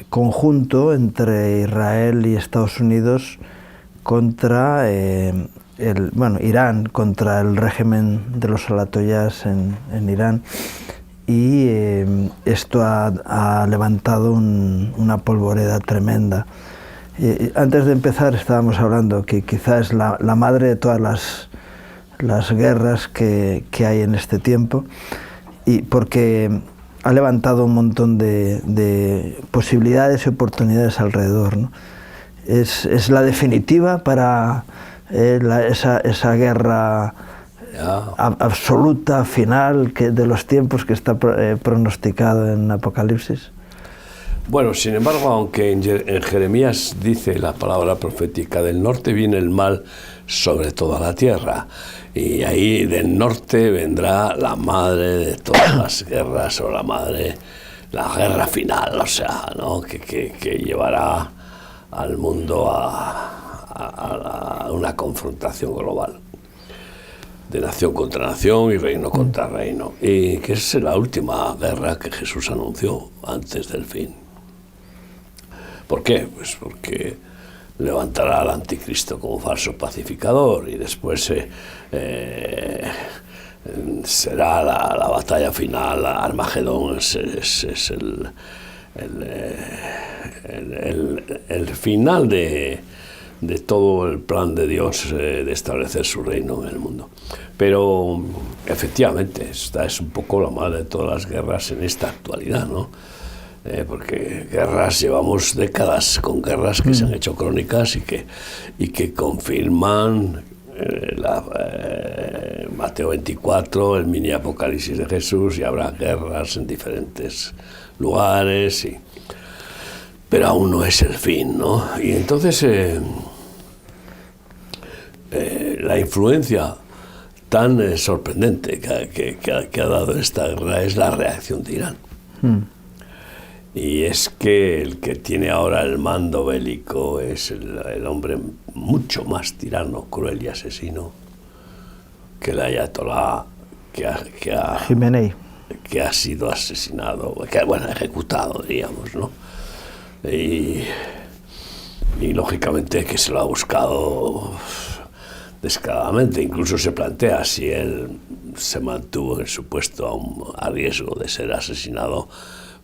conjunto entre Israel y Estados Unidos contra Irán, contra el régimen de los ayatollás en Irán, y esto ha levantado una polvoreda tremenda. Antes de empezar estábamos hablando que quizás es la madre de todas las guerras que hay en este tiempo, y porque ha levantado un montón de posibilidades y oportunidades alrededor, ¿no? Es la definitiva para esa guerra absoluta, final, de los tiempos que está pronosticado en Apocalipsis. Bueno, sin embargo, aunque en Jeremías dice la palabra profética, del norte viene el mal sobre toda la tierra, y ahí del norte vendrá la madre de todas las guerras, o la guerra final, o sea, ¿no? que llevará al mundo a una confrontación global, de nación contra nación y reino contra reino, y que es la última guerra que Jesús anunció antes del fin. ¿Por qué? Pues porque levantará al anticristo como falso pacificador, y después será la batalla final. Armagedón es el final de todo el plan de Dios de establecer su reino en el mundo. Pero efectivamente esta es un poco la madre de todas las guerras en esta actualidad, ¿no? Porque guerras, llevamos décadas con guerras que se han hecho crónicas y que confirman Mateo 24, el mini apocalipsis de Jesús, y habrá guerras en diferentes lugares, pero aún no es el fin, ¿no? Y entonces la influencia tan sorprendente que ha dado esta guerra es la reacción de Irán. Y es que el que tiene ahora el mando bélico es el hombre mucho más tirano, cruel y asesino que el ayatolá Jamenei, que ha sido asesinado, ejecutado, diríamos, ¿no? Y lógicamente que se lo ha buscado descaradamente. Incluso se plantea si él se mantuvo en su puesto a riesgo de ser asesinado,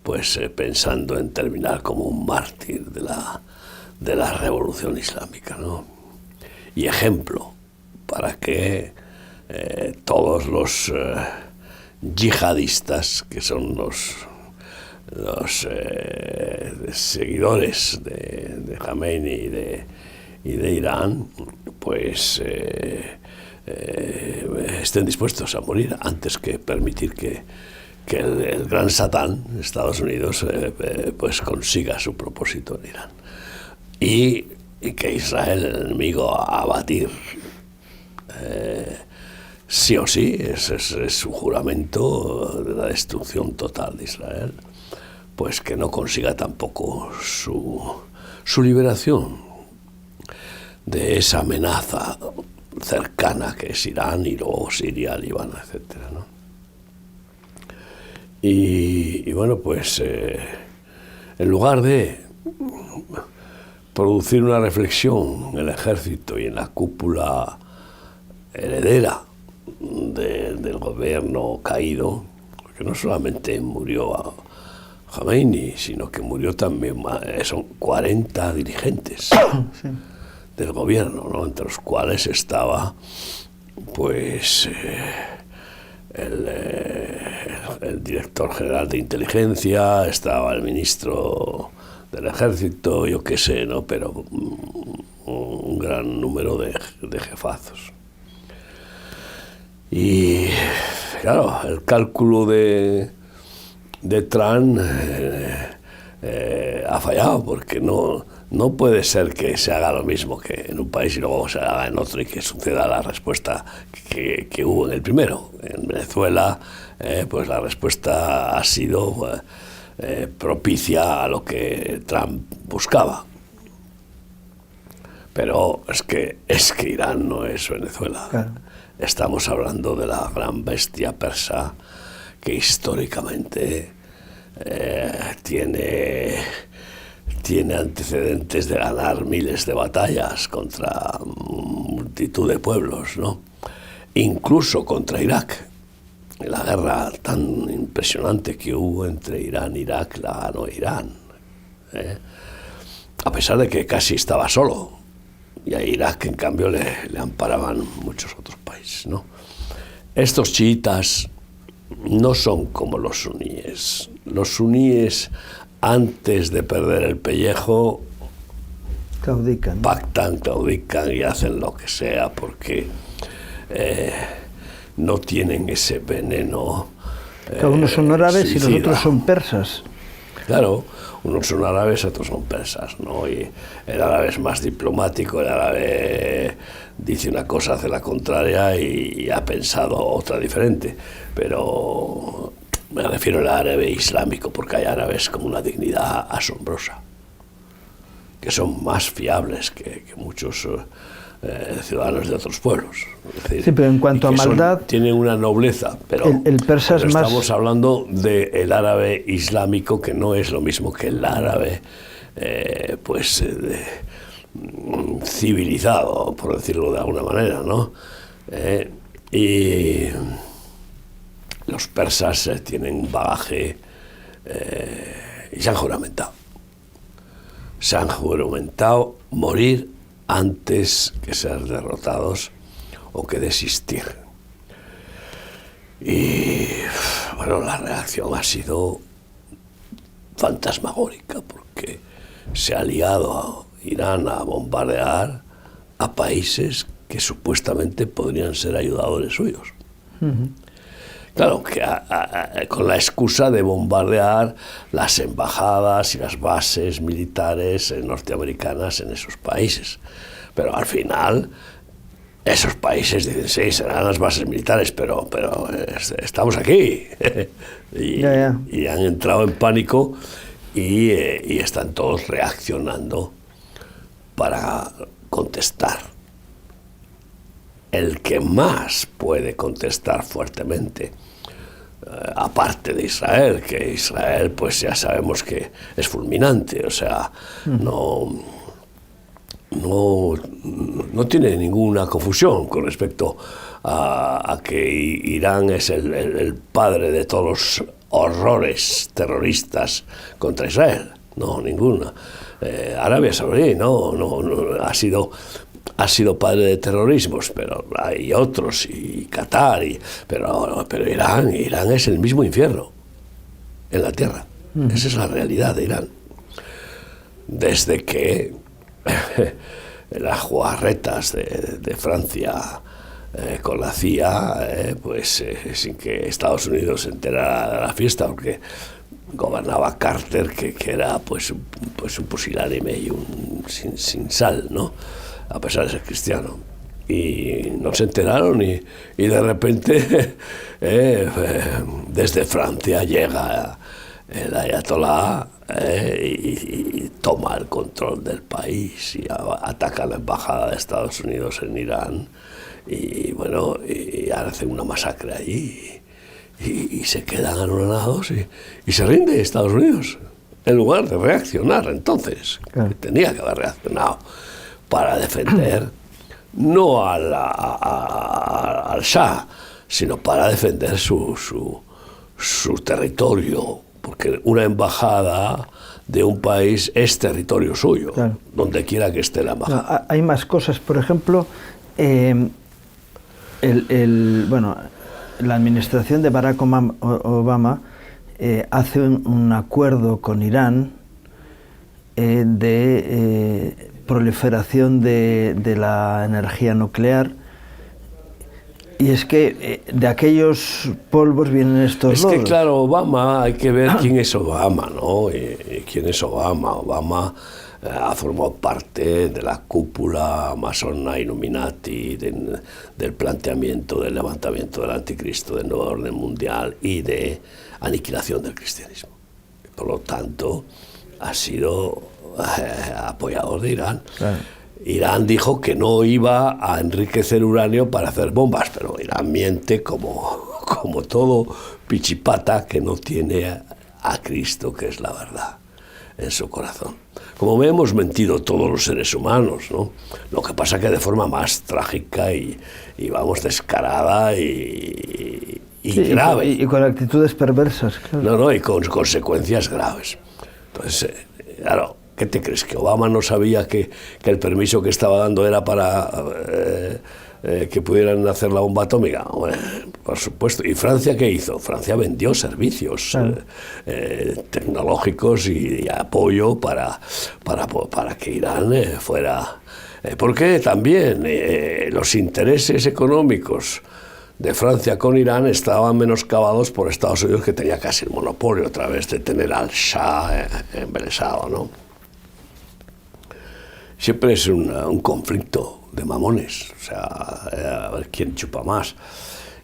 pues pensando en terminar como un mártir de la revolución islámica, ¿no? Y ejemplo para que todos los yihadistas, que son los seguidores de Jamenei y de Irán, pues estén dispuestos a morir antes que permitir que el gran Satán, Estados Unidos, pues consiga su propósito en Irán. Y que Israel, el enemigo a abatir, sí o sí, es su juramento de la destrucción total de Israel, pues que no consiga tampoco su liberación de esa amenaza cercana que es Irán, y luego Siria, Líbano, etcétera, ¿no? Y bueno, pues en lugar de producir una reflexión en el ejército y en la cúpula heredera del gobierno caído, porque no solamente murió a Jamenei, sino que murió también, son 40 dirigentes sí, del gobierno, ¿no? Entre los cuales estaba pues el director general de inteligencia, estaba el ministro del ejército, yo qué sé, ¿no? Pero un gran número de jefazos. Y claro, el cálculo de Trump ha fallado, porque no puede ser que se haga lo mismo que en un país y luego se haga en otro y que suceda la respuesta que hubo en el primero. En Venezuela, pues la respuesta ha sido propicia a lo que Trump buscaba. Pero es que Irán no es Venezuela. Claro. Estamos hablando de la gran bestia persa que históricamente tiene antecedentes de ganar miles de batallas contra multitud de pueblos, ¿no? Incluso contra Irak. La guerra tan impresionante que hubo entre Irán e Irak la ganó Irán, a pesar de que casi estaba solo, y a Irak en cambio le amparaban muchos otros países, ¿no? Estos chiitas no son como los suníes. Los suníes, antes de perder el pellejo, pactan, claudican y hacen lo que sea, porque no tienen ese veneno. Unos son árabes suicida. Y los otros son persas. Claro, unos son árabes, otros son persas, ¿no? Y el árabe es más diplomático, el árabe dice una cosa, hace la contraria y ha pensado otra diferente. Pero me refiero al árabe islámico, porque hay árabes con una dignidad asombrosa, que son más fiables que muchos ciudadanos de otros pueblos. Es decir, sí, pero en cuanto a maldad... Tienen una nobleza, pero, el persa es más... Estamos hablando del árabe islámico, que no es lo mismo que el árabe, civilizado, por decirlo de alguna manera, ¿no? Y los persas tienen un bagaje y se han juramentado. Se han juramentado morir antes que ser derrotados o que desistir. Y bueno, la reacción ha sido fantasmagórica, porque se ha liado a Irán a bombardear a países que supuestamente podrían ser ayudadores suyos. Uh-huh. Claro, que con la excusa de bombardear las embajadas y las bases militares norteamericanas en esos países. Pero al final, esos países dicen, sí, serán las bases militares, pero estamos aquí. Y han entrado en pánico y están todos reaccionando para contestar. El que más puede contestar fuertemente, aparte de Israel, que Israel pues ya sabemos que es fulminante, o sea, no tiene ninguna confusión con respecto a que Irán es el padre de todos los horrores terroristas contra Israel. No, ninguna. Arabia Saudí no ha sido padre de terrorismos, pero hay otros, y Qatar, pero Irán es el mismo infierno en la tierra. Esa es la realidad de Irán. Desde que las jugarretas de Francia con la CIA, sin que Estados Unidos se enterara de la fiesta, porque gobernaba Carter, que era pues un pusilánime y sin sal, ¿no? A pesar de ser cristiano, y no se enteraron, y de repente desde Francia llega el ayatolá y toma el control del país y ataca la embajada de Estados Unidos en Irán, y bueno, y hacen una masacre allí y se quedan anonadados y se rinde Estados Unidos en lugar de reaccionar. Entonces, claro, que tenía que haber reaccionado para defender no al Shah, sino para defender su territorio, porque una embajada de un país es territorio suyo, claro, donde quiera que esté la embajada. No, hay más cosas, por ejemplo, la administración de Barack Obama hace un acuerdo con Irán de proliferación de la energía nuclear, y es que de aquellos polvos vienen estos lodos. Es que claro, Obama, hay que ver quién es Obama, ¿no? ¿Quién es Obama? Obama ha formado parte de la cúpula masona Illuminati, del planteamiento del levantamiento del anticristo, del nuevo orden mundial y de aniquilación del cristianismo. Por lo tanto, ha sido apoyador de Irán. Claro. Irán dijo que no iba a enriquecer uranio para hacer bombas, pero Irán miente como todo pichipata que no tiene a Cristo, que es la verdad, en su corazón. Como me hemos mentido todos los seres humanos, ¿no? Lo que pasa que de forma más trágica y vamos, descarada y grave. Y con actitudes perversas, claro. No, y con consecuencias graves. Entonces, claro, ¿qué te crees? ¿Que Obama no sabía que el permiso que estaba dando era para que pudieran hacer la bomba atómica? Bueno, por supuesto. ¿Y Francia qué hizo? Francia vendió servicios tecnológicos y apoyo para que Irán fuera... porque también los intereses económicos de Francia con Irán estaban menoscabados por Estados Unidos, que tenía casi el monopolio a través de tener al Shah embelesado, ¿no? Siempre es un conflicto de mamones, o sea, a ver quién chupa más.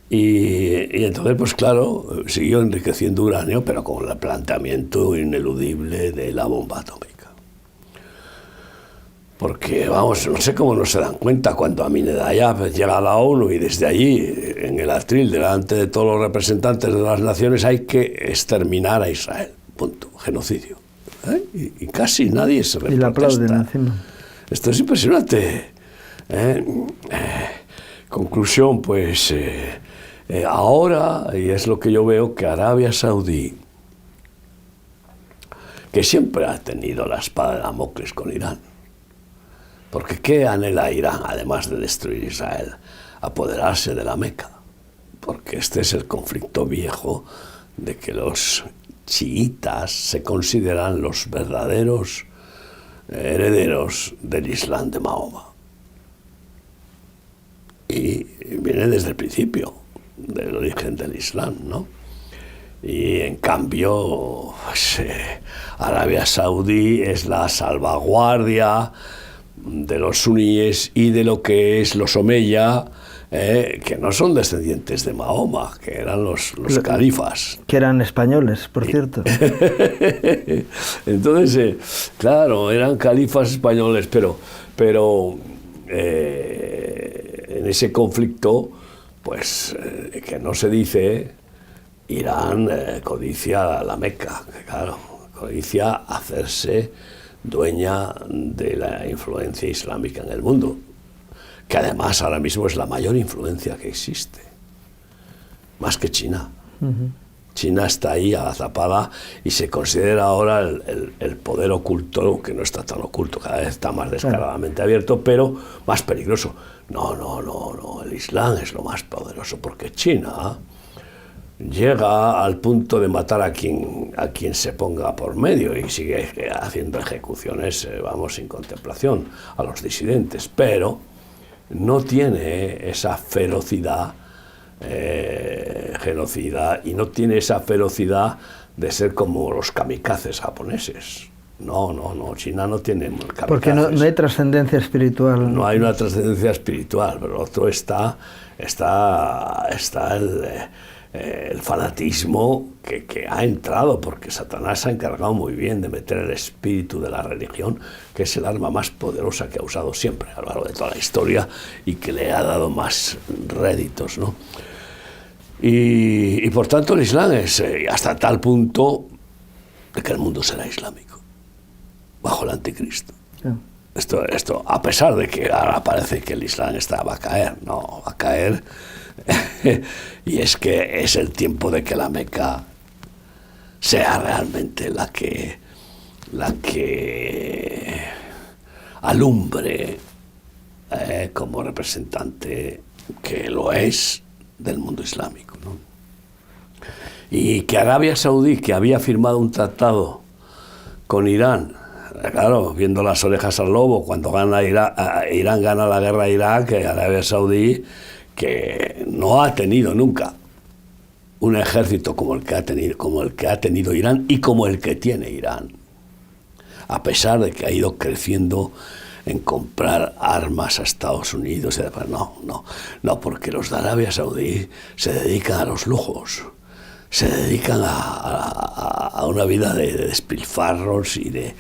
Y entonces, pues claro, siguió enriqueciendo uranio, pero con el planteamiento ineludible de la bomba atómica. Porque, vamos, no sé cómo no se dan cuenta cuando Ahmadinejad llega a la ONU y desde allí, en el atril, delante de todos los representantes de las naciones, hay que exterminar a Israel. Punto. Genocidio. Y casi nadie se reprotesta. Y la aplauden encima. Esto es impresionante. Conclusión, pues, ahora, y es lo que yo veo, que Arabia Saudí, que siempre ha tenido la espada de Damocles con Irán, porque ¿qué anhela Irán, además de destruir Israel? Apoderarse de la Meca, porque este es el conflicto viejo de que los chiitas se consideran los verdaderos herederos del Islam de Mahoma. Y viene desde el principio del origen del Islam, ¿no? Y en cambio, pues, Arabia Saudí es la salvaguardia de los suníes y de lo que es los Omeya, que no son descendientes de Mahoma, que eran los califas. Que eran españoles, por cierto. Entonces, claro, eran califas españoles, pero en ese conflicto, pues, que no se dice, Irán codicia la Meca, claro, codicia hacerse dueña de la influencia islámica en el mundo, que además ahora mismo es la mayor influencia que existe, más que China. Uh-huh. China está ahí agazapada y se considera ahora el poder oculto, que no está tan oculto, cada vez está más descaradamente abierto, pero más peligroso. No, el Islam es lo más poderoso, porque China llega al punto de matar a quien se ponga por medio y sigue haciendo ejecuciones, vamos, sin contemplación a los disidentes, pero no tiene esa ferocidad genocida y no tiene esa ferocidad de ser como los kamikazes japoneses. No, China no tiene kamikazes. Porque no hay trascendencia espiritual. No hay una trascendencia espiritual, pero lo otro está el fanatismo que ha entrado, porque Satanás se ha encargado muy bien de meter el espíritu de la religión, que es el arma más poderosa que ha usado siempre a lo largo de toda la historia y que le ha dado más réditos, ¿no? Y por tanto el Islam es hasta tal punto de que el mundo será islámico, bajo el anticristo. Sí. Esto, a pesar de que ahora parece que el Islam va a caer, no, va a caer. Y es que es el tiempo de que la Meca sea realmente la que alumbre como representante, que lo es, del mundo islámico, ¿no? Y que Arabia Saudí, que había firmado un tratado con Irán, claro, viendo las orejas al lobo, cuando Irán gana la guerra a Irak, Arabia Saudí, que no ha tenido nunca un ejército como el que ha tenido Irán y como el que tiene Irán, a pesar de que ha ido creciendo en comprar armas a Estados Unidos y demás. No, porque los de Arabia Saudí se dedican a los lujos, se dedican a una vida de despilfarros y de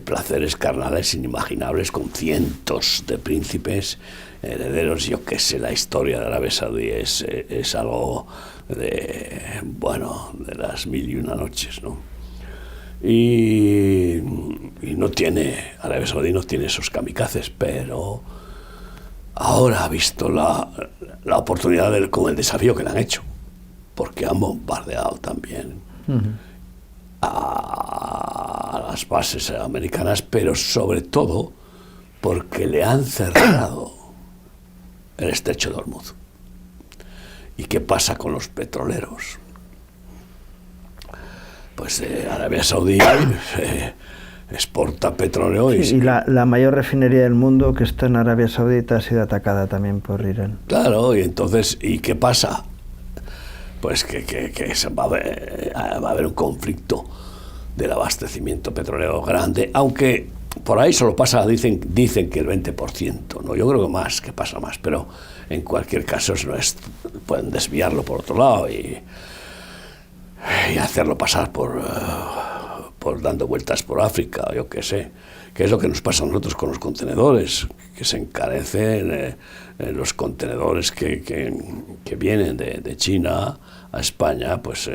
placeres carnales inimaginables, con cientos de príncipes herederos. Yo qué sé, la historia de Arabia Saudí es algo de las mil y una noches, ¿no? y no tiene, Arabia Saudí no tiene esos kamikazes, pero ahora ha visto la oportunidad con el desafío que le han hecho, porque han bombardeado también a las bases americanas, pero sobre todo porque le han cerrado el estrecho de Hormuz. ¿Y qué pasa con los petroleros? Pues Arabia Saudí exporta petróleo y la mayor refinería del mundo, que está en Arabia Saudita, ha sido atacada también por Irán. Claro, y entonces, ¿y qué pasa? Pues que va a haber un conflicto del abastecimiento petrolero grande, aunque por ahí solo pasa, dicen que el 20%, ¿no? Yo creo que más, que pasa más, pero en cualquier caso pueden desviarlo por otro lado y hacerlo pasar por dando vueltas por África, yo qué sé, que es lo que nos pasa a nosotros con los contenedores, que se encarecen los contenedores que vienen de China a España, pues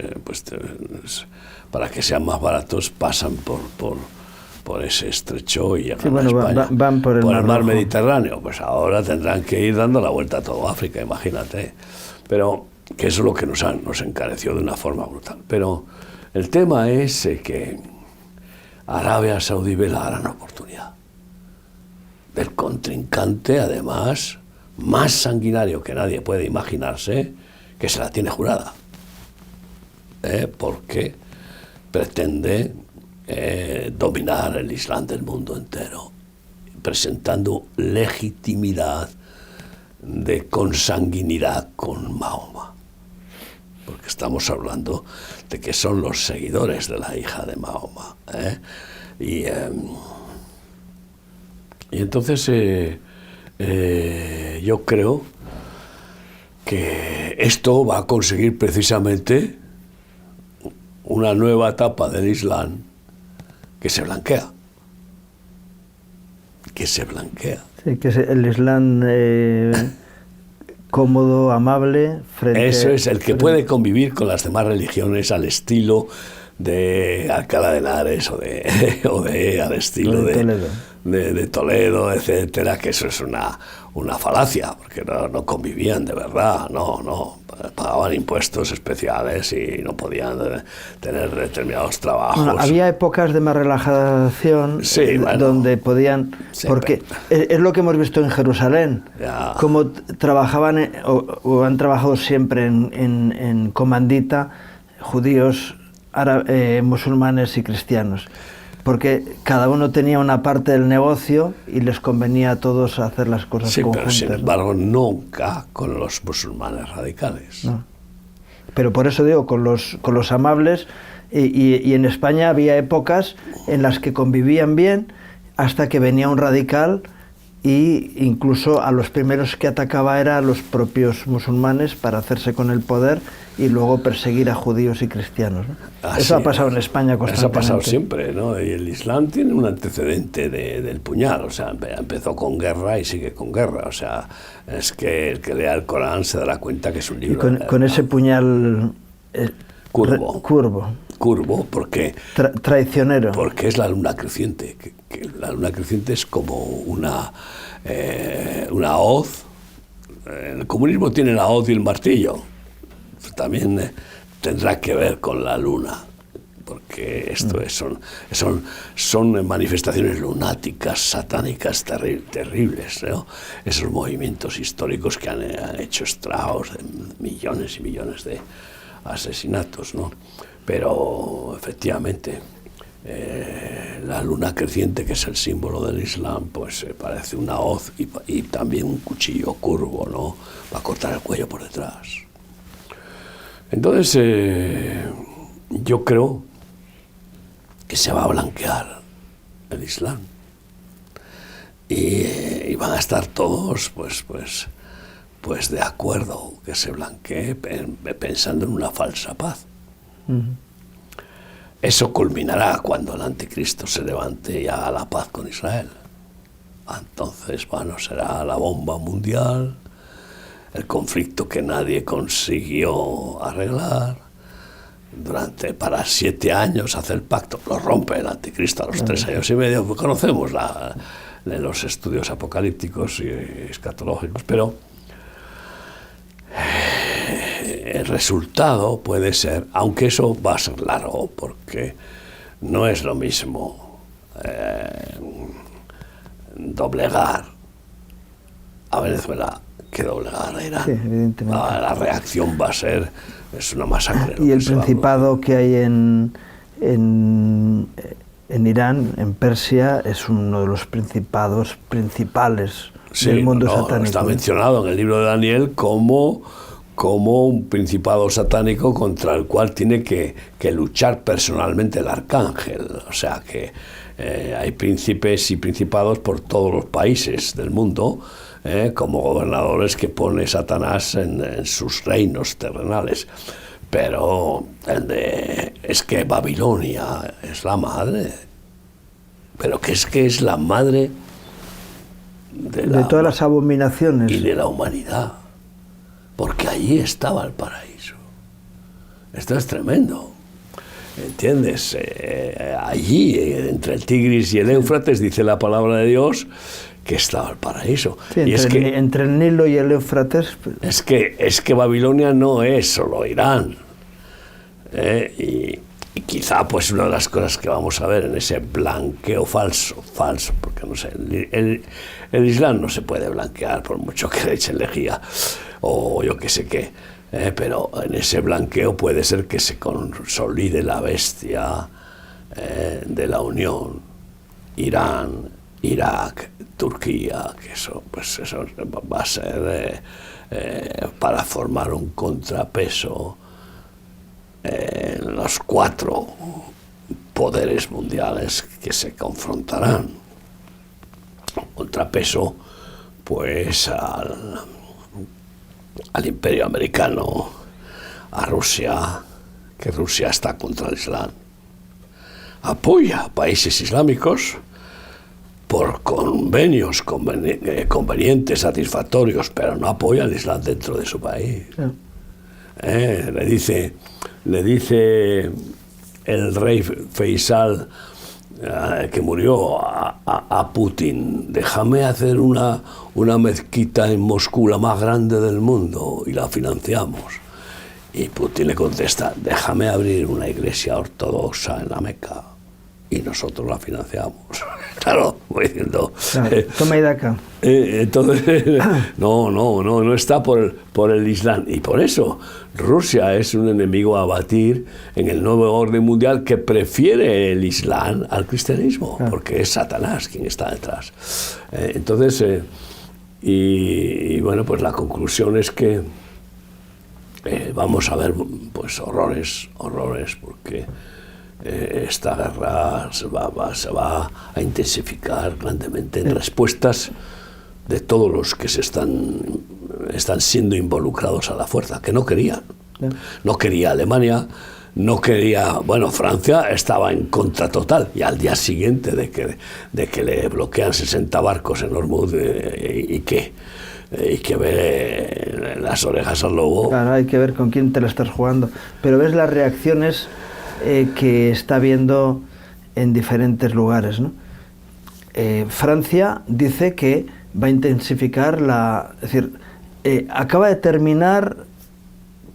para que sean más baratos pasan por ese estrecho y llegan a España. Van por el mar Mediterráneo. Pues ahora tendrán que ir dando la vuelta a toda África, imagínate. Pero que eso es lo que nos encareció de una forma brutal. Pero el tema es que Arabia Saudí ve la gran oportunidad del contrincante, además, más sanguinario que nadie puede imaginarse, que se la tiene jurada. Porque pretende dominar el Islam del mundo entero, presentando legitimidad de consanguinidad con Mahoma, porque estamos hablando de que son los seguidores de la hija de Mahoma, y entonces yo creo que esto va a conseguir precisamente una nueva etapa del Islam que se blanquea. Sí, que es el Islam cómodo, amable, frente... Eso es, el que puede convivir con las demás religiones al estilo de Alcalá de Henares o al estilo de Toledo, etcétera, que eso es una falacia, porque no convivían de verdad, no, pagaban impuestos especiales y no podían tener determinados trabajos. Bueno, había épocas de más relajación, sí, donde podían, sí, porque es lo que hemos visto en Jerusalén, ya. Como trabajaban o han trabajado siempre en comandita judíos, musulmanes y cristianos, porque cada uno tenía una parte del negocio y les convenía a todos hacer las cosas conjuntas. Pero sin embargo, nunca con los musulmanes radicales. No. Pero por eso digo, con los amables, y en España había épocas en las que convivían bien hasta que venía un radical y incluso a los primeros que atacaba era a los propios musulmanes para hacerse con el poder y luego perseguir a judíos y cristianos, ¿no? Eso ha pasado en España constantemente. Eso ha pasado siempre, ¿no? Y el Islam tiene un antecedente del puñal, o sea, empezó con guerra y sigue con guerra, o sea, es que el que lea el Corán se dará cuenta que es un libro... Y con ese puñal... Curvo, porque... traicionero. Porque es la luna creciente, que la luna creciente es como una hoz. El comunismo tiene la hoz y el martillo. También tendrá que ver con la luna, porque esto son manifestaciones lunáticas, satánicas, terribles, ¿no? Esos movimientos históricos que han hecho estragos de millones y millones de asesinatos, ¿no? Pero efectivamente la luna creciente, que es el símbolo del Islam, pues parece una hoz y también un cuchillo curvo, ¿no? Va a cortar el cuello por detrás. Entonces yo creo que se va a blanquear el Islam y van a estar todos pues de acuerdo que se blanquee, pensando en una falsa paz. Eso culminará cuando el anticristo se levante y haga la paz con Israel. Entonces, bueno, será la bomba mundial, el conflicto que nadie consiguió arreglar, para 7 años hace el pacto, lo rompe el anticristo a los 3 años y medio. Pues conocemos los estudios apocalípticos y escatológicos, pero el resultado puede ser, aunque eso va a ser largo, porque no es lo mismo doblegar a Venezuela que doblegar a Irán. Sí, evidentemente. La reacción va a ser, es una masacre. Y el principado que hay en Irán, en Persia, es uno de los principados principales del mundo satánico. Está mencionado en el libro de Daniel como un principado satánico contra el cual tiene que luchar personalmente el arcángel. O sea que hay príncipes y principados por todos los países del mundo, como gobernadores que pone Satanás en sus reinos terrenales. Pero es que Babilonia es la madre, pero que es la madre de todas las abominaciones y de la humanidad, porque allí estaba el paraíso. Esto es tremendo, ¿entiendes? Allí, entre el Tigris y el Éufrates, dice la palabra de Dios que estaba el paraíso. Sí, y entre el Nilo y el Éufrates. Es que Babilonia no es solo Irán. Y quizá pues una de las cosas que vamos a ver en ese blanqueo falso, porque no sé, el Islam no se puede blanquear por mucho que le echen lejía o yo qué sé qué, pero en ese blanqueo puede ser que se consolide la bestia de la Unión, Irán, Irak, Turquía, que eso va a ser para formar un contrapeso en los 4 poderes mundiales que se confrontarán. Un contrapeso pues al imperio americano, a Rusia, que Rusia está contra el Islam, apoya a países islámicos por convenios convenientes, satisfactorios, pero no apoya al Islam dentro de su país. Sí. Le dice el rey Faisal, que murió, a Putin: déjame hacer una mezquita en Moscú, la más grande del mundo, y la financiamos. Y Putin le contesta: déjame abrir una iglesia ortodoxa en la Meca y nosotros la financiamos. Claro, voy diciendo... Claro, toma y daca. Entonces, no está por el Islam. Y por eso Rusia es un enemigo a abatir en el nuevo orden mundial, que prefiere el Islam al cristianismo, claro, porque es Satanás quien está detrás. Entonces, y bueno, pues la conclusión es que vamos a ver pues horrores, porque esta guerra se va a intensificar grandemente en respuestas de todos los que están siendo involucrados a la fuerza, que no querían. No quería Alemania, no quería... Bueno, Francia estaba en contra total, y al día siguiente de que le bloquean 60 barcos en Hormuz y que ve las orejas al lobo. Claro, hay que ver con quién te la estás jugando. Pero ves las reacciones que está viendo en diferentes lugares, ¿no? Francia dice que va a intensificar es decir, acaba de terminar,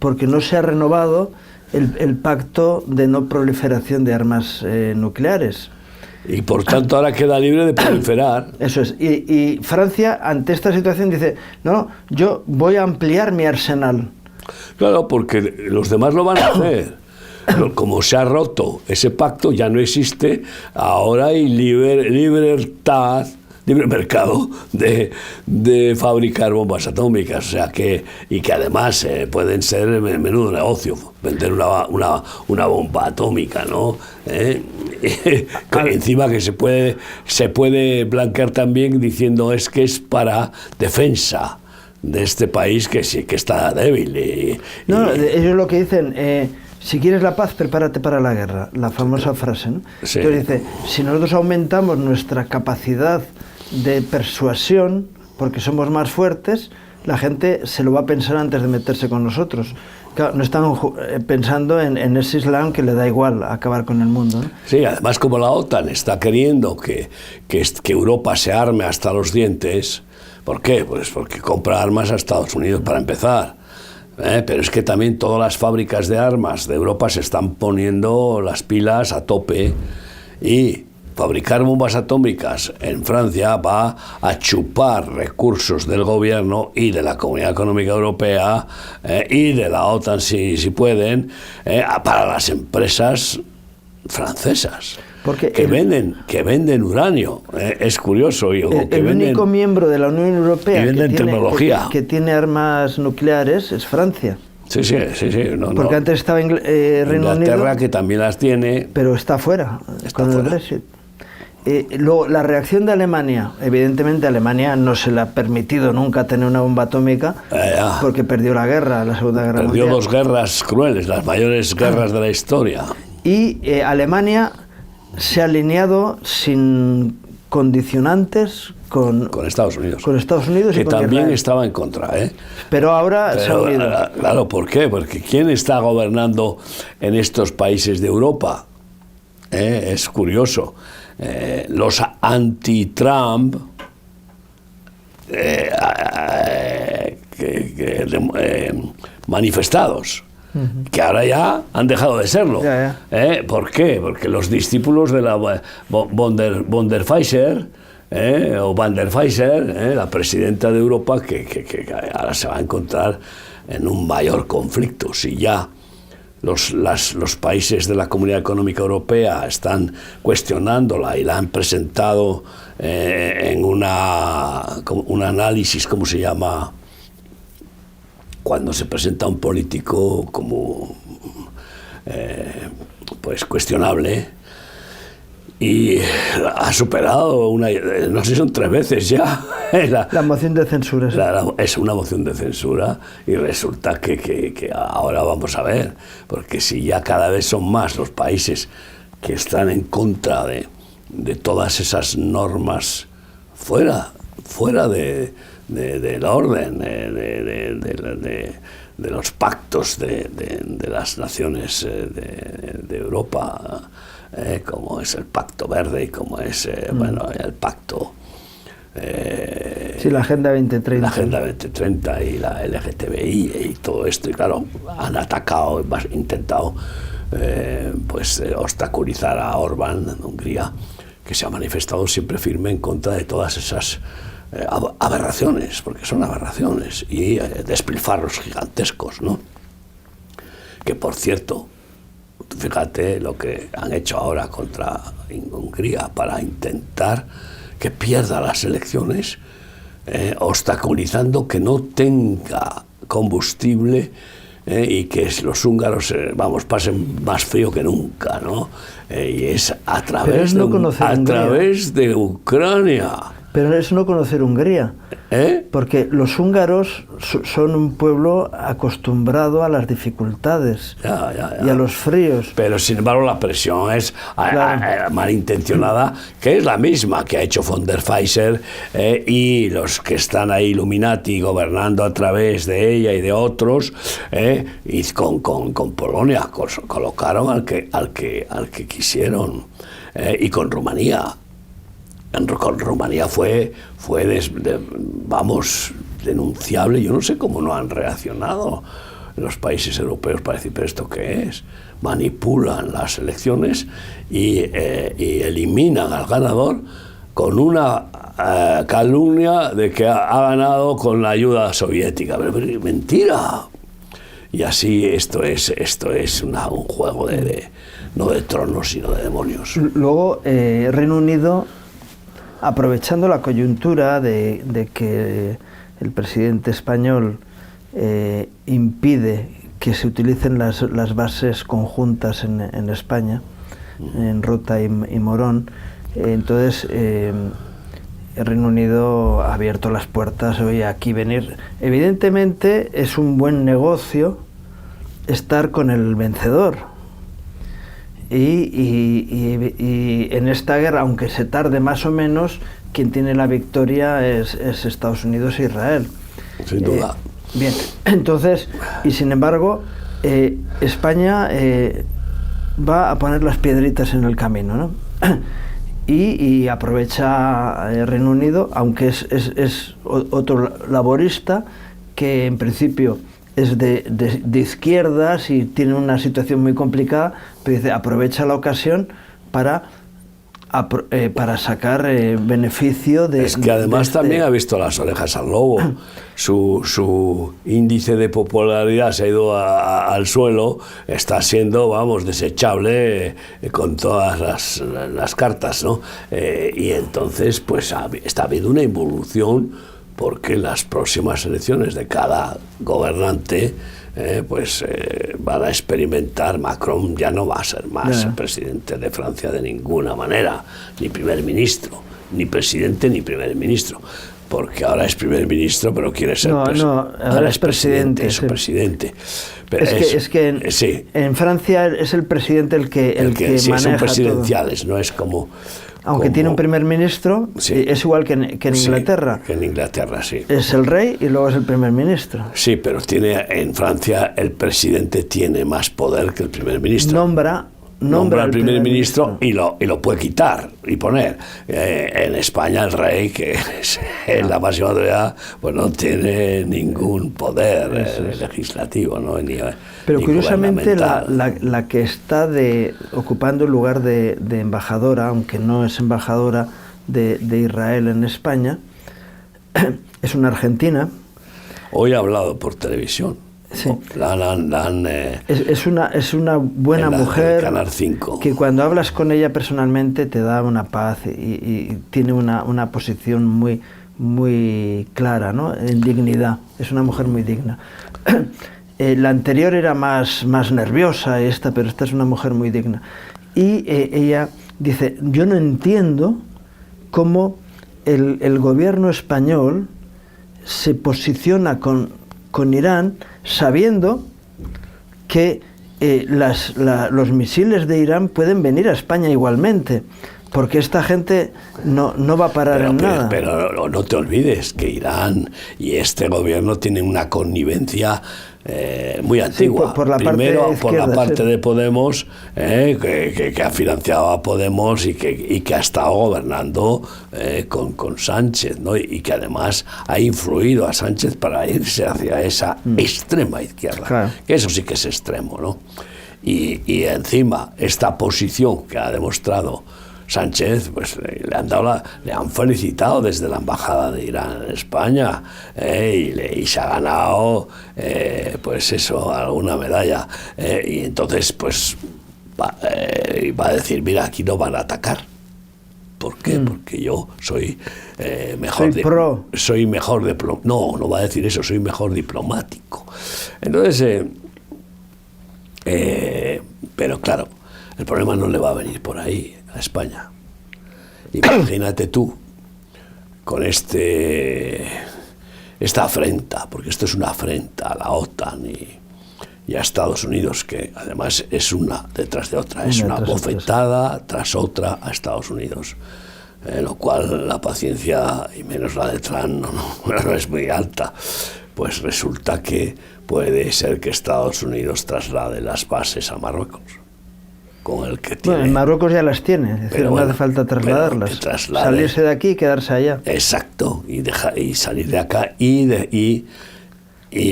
porque no se ha renovado el pacto de no proliferación de armas nucleares. Y por tanto ahora queda libre de proliferar. Eso es. Y Francia, ante esta situación, dice: no, yo voy a ampliar mi arsenal. Claro, porque los demás lo van a hacer. Como se ha roto ese pacto, ya no existe, ahora hay libre mercado de fabricar bombas atómicas, o sea que además pueden ser menudo negocio vender una bomba atómica, ¿no? Encima que se puede blanquear también diciendo es para defensa de este país que sí que está débil. Ellos lo que dicen, si quieres la paz, prepárate para la guerra, la famosa frase, ¿no? Sí. Entonces dice, si nosotros aumentamos nuestra capacidad de persuasión, porque somos más fuertes, la gente se lo va a pensar antes de meterse con nosotros. Claro, no están pensando en ese Islam que le da igual acabar con el mundo, ¿no? Sí, además como la OTAN está queriendo que Europa se arme hasta los dientes, ¿por qué? Pues porque compra armas a Estados Unidos para empezar. Pero es que también todas las fábricas de armas de Europa se están poniendo las pilas a tope y fabricar bombas atómicas en Francia va a chupar recursos del gobierno y de la Comunidad Económica Europea y de la OTAN si pueden para las empresas francesas. Porque que venden uranio, es curioso. El único miembro de la Unión Europea que tiene armas nucleares es Francia. Sí. Porque antes estaba Reino Unido. Inglaterra, que también las tiene. Pero está fuera, con el Brexit. Luego, la reacción de Alemania, evidentemente Alemania no se le ha permitido nunca tener una bomba atómica porque perdió la guerra, la Segunda Guerra Mundial. Perdió 2 guerras crueles, las mayores guerras de la historia. Y Alemania se ha alineado sin condicionantes con Estados Unidos. Con Estados Unidos que y con también Israel. Estaba en contra, Pero ahora se ha unido. Claro, ¿por qué? Porque ¿quién está gobernando en estos países de Europa? Es curioso. Los anti-Trump manifestados, que ahora ya han dejado de serlo. ¿Por qué? Porque los discípulos de la von der Pfizer, o Van der Pfizer, la presidenta de Europa, que ahora se va a encontrar en un mayor conflicto. Si ya los países de la Comunidad Económica Europea están cuestionándola y la han presentado en un análisis, ¿cómo se llama?, cuando se presenta un político como pues cuestionable, y ha superado no sé si son 3 veces ya la moción de censura. Es una moción de censura, y resulta que ahora vamos a ver, porque si ya cada vez son más los países que están en contra de todas esas normas fuera del orden, de los pactos de las naciones de Europa, como es el Pacto Verde y como es el Pacto... sí, la Agenda 2030. La Agenda 2030 y la LGTBI y todo esto, y claro, han atacado, intentado obstaculizar a Orbán en Hungría, que se ha manifestado siempre firme en contra de todas esas aberraciones, porque son aberraciones, y despilfarros gigantescos, ¿no? Que, por cierto, fíjate lo que han hecho ahora contra Hungría para intentar que pierda las elecciones, obstaculizando que no tenga combustible, y que los húngaros pasen más frío que nunca, ¿no? Y es a través de Ucrania. Pero es no conocer Hungría, porque los húngaros son un pueblo acostumbrado a las dificultades y a los fríos. Pero sin embargo la presión es malintencionada, que es la misma que ha hecho von der Pfizer y los que están ahí, Illuminati, gobernando a través de ella y de otros, y con Polonia colocaron al que quisieron, y con Rumanía. Con Rumanía fue denunciable. Yo no sé cómo no han reaccionado los países europeos para decir, pero ¿esto qué es? Manipulan las elecciones y eliminan al ganador con una calumnia de que ha ganado con la ayuda soviética. Pero mentira. Y así esto es un juego no de tronos, sino de demonios. Luego, Reino Unido, aprovechando la coyuntura de que el presidente español impide que se utilicen las bases conjuntas en España, en Rota y Morón, entonces el Reino Unido ha abierto las puertas, oye, aquí venir. Evidentemente es un buen negocio estar con el vencedor. Y en esta guerra, aunque se tarde más o menos, quien tiene la victoria es Estados Unidos e Israel. Sin duda. Bien, entonces, y sin embargo, España va a poner las piedritas en el camino, ¿no? Y aprovecha el Reino Unido, aunque es otro laborista que en principio es de izquierdas y tiene una situación muy complicada, pero dice, aprovecha la ocasión para sacar beneficio de... Es que además también ha visto las orejas al lobo. Su índice de popularidad se ha ido al suelo, está siendo, vamos, desechable con todas las cartas, ¿no? Y entonces, pues está habiendo una involución, porque en las próximas elecciones de cada gobernante van a experimentar. Macron ya no va a ser más presidente de Francia de ninguna manera, ni primer ministro, ni presidente ni primer ministro, porque ahora es primer ministro, pero quiere ser ahora es presidente. Es presidente. Pero es que en Francia es el presidente el que sí, maneja son presidenciales, todo. No es como... Aunque tiene un primer ministro, sí, es igual que en Inglaterra. Sí, que en Inglaterra, sí. Es el rey y luego es el primer ministro. Sí, pero en Francia el presidente tiene más poder que el primer ministro. Nombra al primer ministro y lo puede quitar y poner. En España el rey, que es la máxima autoridad, pues no tiene ningún poder legislativo, ¿no? Pero ni curiosamente la que está ocupando el lugar de embajadora, aunque no es embajadora de Israel en España, es una argentina. Hoy ha hablado por televisión. Sí. Es una buena mujer, Canal 5. Que cuando hablas con ella personalmente te da una paz y tiene una posición muy, muy clara, ¿no? En dignidad. Es una mujer muy digna. La anterior era más nerviosa, pero esta es una mujer muy digna. Y ella dice, yo no entiendo cómo el gobierno español se posiciona con Irán sabiendo que los misiles de Irán pueden venir a España igualmente, porque esta gente no va a parar en nada. Pero no te olvides que Irán y este gobierno tienen una connivencia muy antigua. Sí, por la parte de Podemos, que ha financiado a Podemos y que ha estado gobernando con Sánchez, ¿no? Y que además ha influido a Sánchez para irse hacia esa extrema izquierda. Claro. Que eso sí que es extremo, ¿no? Y encima esta posición que ha demostrado Sánchez, pues le han felicitado desde la embajada de Irán en España, y se ha ganado pues eso, alguna medalla, y entonces pues va a decir, mira, aquí no van a atacar. ¿Por qué? Porque yo soy mejor diplomático. No va a decir eso, soy mejor diplomático. Entonces pero claro, el problema no le va a venir por ahí a España. Imagínate tú con esta afrenta, porque esto es una afrenta a la OTAN y a Estados Unidos, que además es una detrás de otra, es una bofetada tras otra a Estados Unidos, lo cual la paciencia, y menos la de Trump, no es muy alta. Pues resulta que puede ser que Estados Unidos traslade las bases a Marruecos. Con el que tiene. Bueno, en Marruecos ya las tiene, es decir, no hace falta trasladarlas. Salirse de aquí y quedarse allá. Exacto, y salir de acá y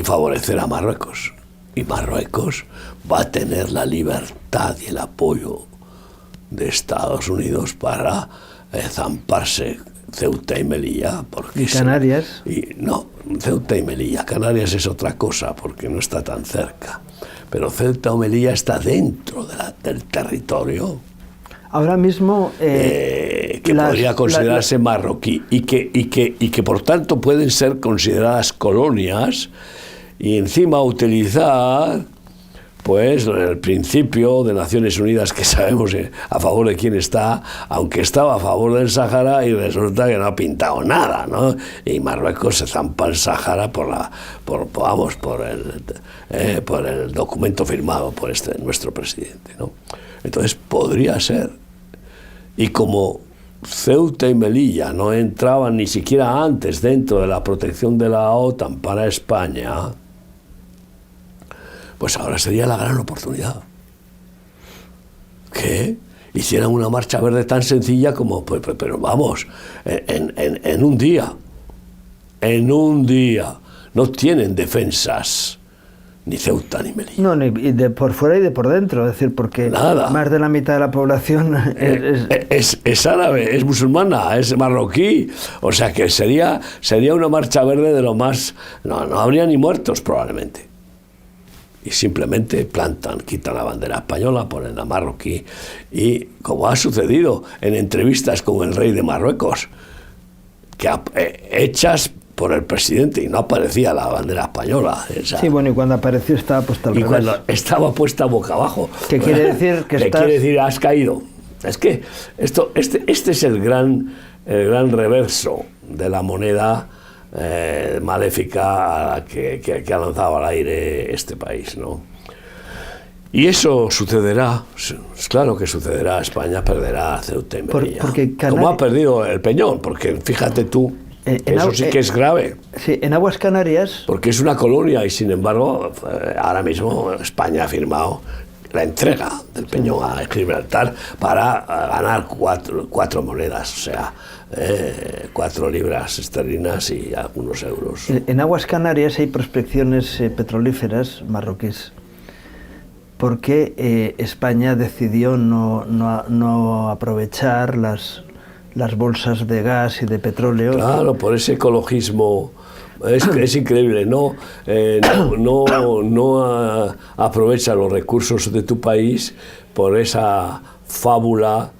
favorecer a Marruecos. Y Marruecos va a tener la libertad y el apoyo de Estados Unidos para zamparse Ceuta y Melilla. ¿Y Canarias? No, Ceuta y Melilla. Canarias es otra cosa porque no está tan cerca. Pero Ceuta o Melilla está dentro del territorio. Ahora mismo que podría considerarse marroquí y que por tanto pueden ser consideradas colonias, y encima utilizar pues el principio de Naciones Unidas, que sabemos a favor de quién está, aunque estaba a favor del Sáhara, y resulta que no ha pintado nada, ¿no? Y Marruecos se zampa el Sáhara por el documento firmado por nuestro presidente, ¿no? Entonces podría ser. Y como Ceuta y Melilla no entraban ni siquiera antes dentro de la protección de la OTAN para España, pues ahora sería la gran oportunidad. Que hicieran una marcha verde tan sencilla como, pero vamos, en un día, no tienen defensas, ni Ceuta ni Melilla. No, ni de por fuera y de por dentro, es decir, porque nada. Más de la mitad de la población es árabe, es musulmana, es marroquí, o sea que sería una marcha verde de lo más... No habría ni muertos probablemente. Y simplemente quitan la bandera española, ponen la marroquí, y como ha sucedido en entrevistas con el rey de Marruecos, que hechas por el presidente, y no aparecía la bandera española. Sí, bueno, y cuando apareció estaba puesta al revés. Y cuando estaba puesta boca abajo. ¿Qué quiere decir? Que quiere decir, has caído. Es que este es el gran reverso de la moneda maléfica que ha lanzado al aire este país, ¿no? Y eso sucederá, claro que sucederá. España perderá Ceuta y Melilla, como ha perdido el Peñón, porque fíjate tú, eso sí que es grave. Sí, en Aguas Canarias... Porque es una colonia y, sin embargo, ahora mismo España ha firmado la entrega del Peñón a Gibraltar para ganar cuatro monedas, o sea, 4 libras esterlinas y algunos euros. En Aguas Canarias hay prospecciones petrolíferas marroquíes, porque España decidió no aprovechar las bolsas de gas y de petróleo. Claro, por ese ecologismo. Es increíble, no aprovecha los recursos de tu país por esa fábula,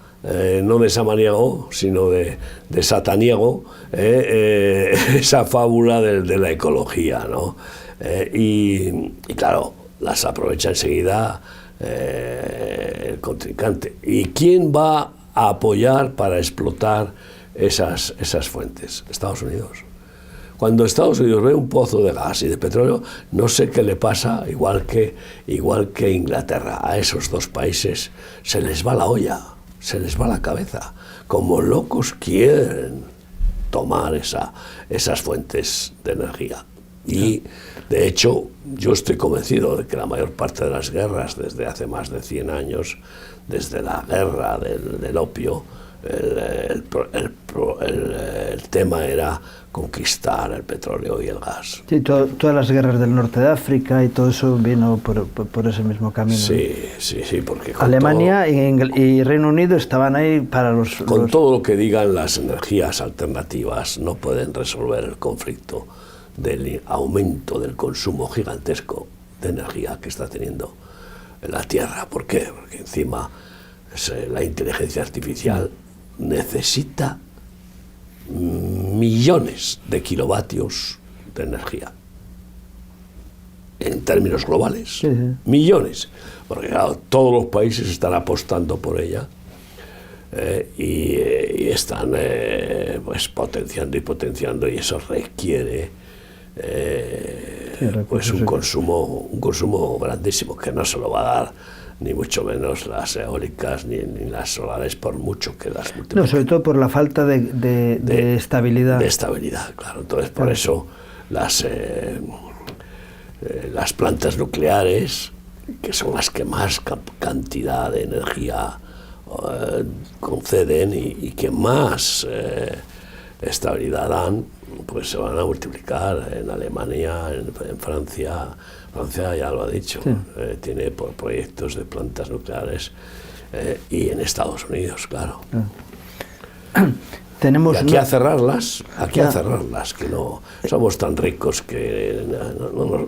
no de Samaniego, sino de Sataniego, esa fábula de la ecología, ¿no? Y claro, las aprovecha enseguida el contrincante. ¿Y quién va a apoyar para explotar esas fuentes? Estados Unidos. Cuando Estados Unidos ve un pozo de gas y de petróleo, no sé qué le pasa, igual que Inglaterra. A esos dos países se les va la olla, se les va la cabeza. Como locos quieren tomar esas fuentes de energía. Y, de hecho, yo estoy convencido de que la mayor parte de las guerras, desde hace más de 100 años, desde la guerra del opio, el tema era conquistar el petróleo y el gas. Sí, todas las guerras del norte de África y todo eso vino por ese mismo camino. Sí, porque Alemania y Reino Unido estaban ahí para los... Todo lo que digan las energías alternativas no pueden resolver el conflicto del aumento del consumo gigantesco de energía que está teniendo la Tierra. ¿Por qué? Porque encima la inteligencia artificial necesita millones de kilovatios de energía en términos globales. Sí. Millones, porque claro, todos los países están apostando por ella y están pues potenciando, y eso requiere pues un consumo grandísimo, que no se lo va a dar ni mucho menos las eólicas ni las solares, por mucho que las multipliquen. No, sobre todo por la falta de estabilidad. De estabilidad, claro. Entonces, por eso las plantas nucleares, que son las que más cantidad de energía conceden y que más estabilidad dan, pues se van a multiplicar en Alemania, en Francia. Francia ya lo ha dicho, sí. Tiene proyectos de plantas nucleares, y en Estados Unidos, claro. Tenemos y aquí a cerrarlas, que no somos tan ricos que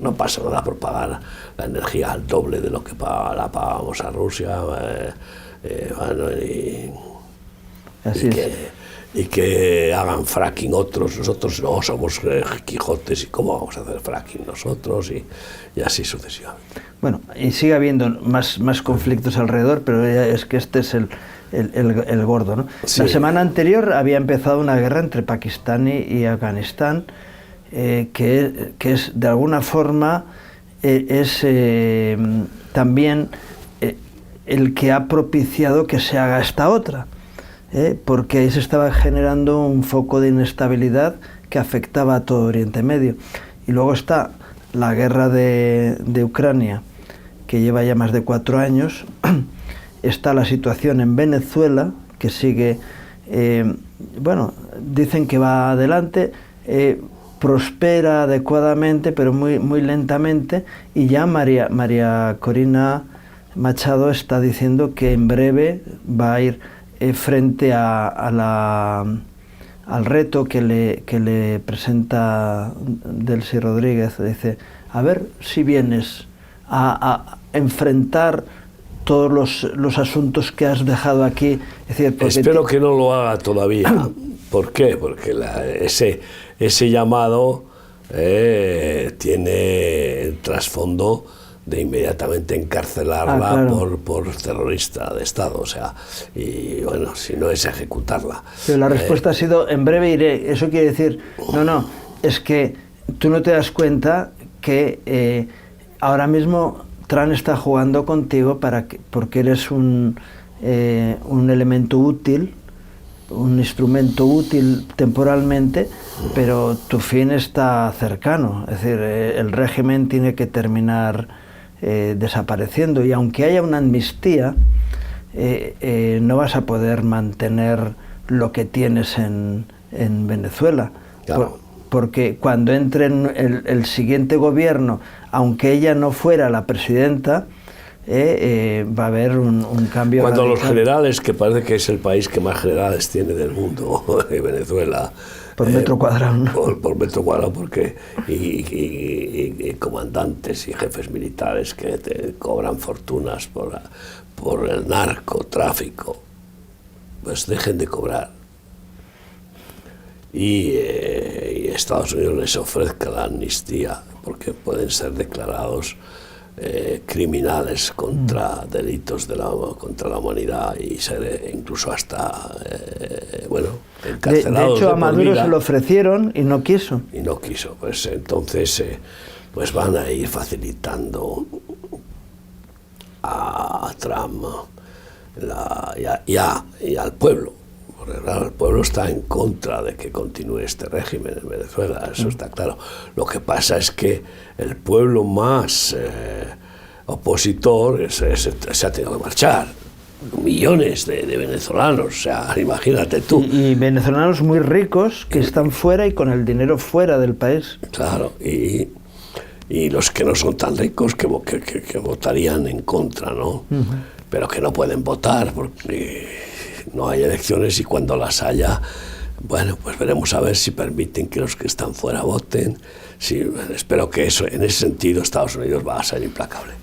no pasa nada por pagar la energía al doble de lo que la pagamos a Rusia, y que hagan fracking otros. Nosotros no somos Quijotes, y cómo vamos a hacer fracking nosotros, y así sucesivamente. Bueno, y sigue habiendo más conflictos alrededor, pero es que este es el gordo, ¿no? Sí. La semana anterior había empezado una guerra entre Pakistán y Afganistán, que es de alguna forma también el que ha propiciado que se haga esta otra. Porque ahí se estaba generando un foco de inestabilidad que afectaba a todo Oriente Medio. Y luego está la guerra de Ucrania, que lleva ya más de 4 años. Está la situación en Venezuela, que sigue, bueno, dicen que va adelante, prospera adecuadamente, pero muy, muy lentamente, y ya María Corina Machado está diciendo que en breve va a ir frente al reto que le presenta Delcy Rodríguez. Dice, a ver si vienes a enfrentar todos los asuntos que has dejado aquí. Es decir, espero que no lo haga todavía. ¿Por qué? Porque ese llamado tiene el trasfondo de inmediatamente encarcelarla, claro, por terrorista de Estado, o sea, y bueno, si no es ejecutarla. Pero la respuesta ha sido, en breve iré. Eso quiere decir, no, es que tú no te das cuenta que ahora mismo Trump está jugando contigo porque eres un elemento útil, un instrumento útil temporalmente, pero tu fin está cercano. Es decir, el régimen tiene que terminar desapareciendo, y aunque haya una amnistía, no vas a poder mantener lo que tienes en Venezuela. Claro. Porque cuando entre el siguiente gobierno, aunque ella no fuera la presidenta, va a haber un cambio. Cuando radical. Los generales, que parece que es el país que más generales tiene del mundo, Venezuela. Por metro cuadrado, ¿no? Por metro cuadrado, porque y comandantes y jefes militares que te cobran fortunas por el narcotráfico, pues dejen de cobrar. Y Estados Unidos les ofrezca la amnistía, porque pueden ser declarados criminales contra delitos contra la humanidad, y ser incluso hasta encarcelados. De hecho, a Maduro se lo ofrecieron y no quiso. Y no quiso, pues entonces pues van a ir facilitando a Trump y al pueblo. Porque claro, el pueblo está en contra de que continúe este régimen en Venezuela, eso está claro. Lo que pasa es que el pueblo más opositor se ha tenido que marchar. Millones de venezolanos, o sea, imagínate tú. Y venezolanos muy ricos que están fuera y con el dinero fuera del país. Claro, y los que no son tan ricos que votarían en contra, ¿no? Pero que no pueden votar porque no hay elecciones, y cuando las haya, bueno, pues veremos a ver si permiten que los que están fuera voten. Sí, espero que eso, en ese sentido, Estados Unidos va a ser implacable.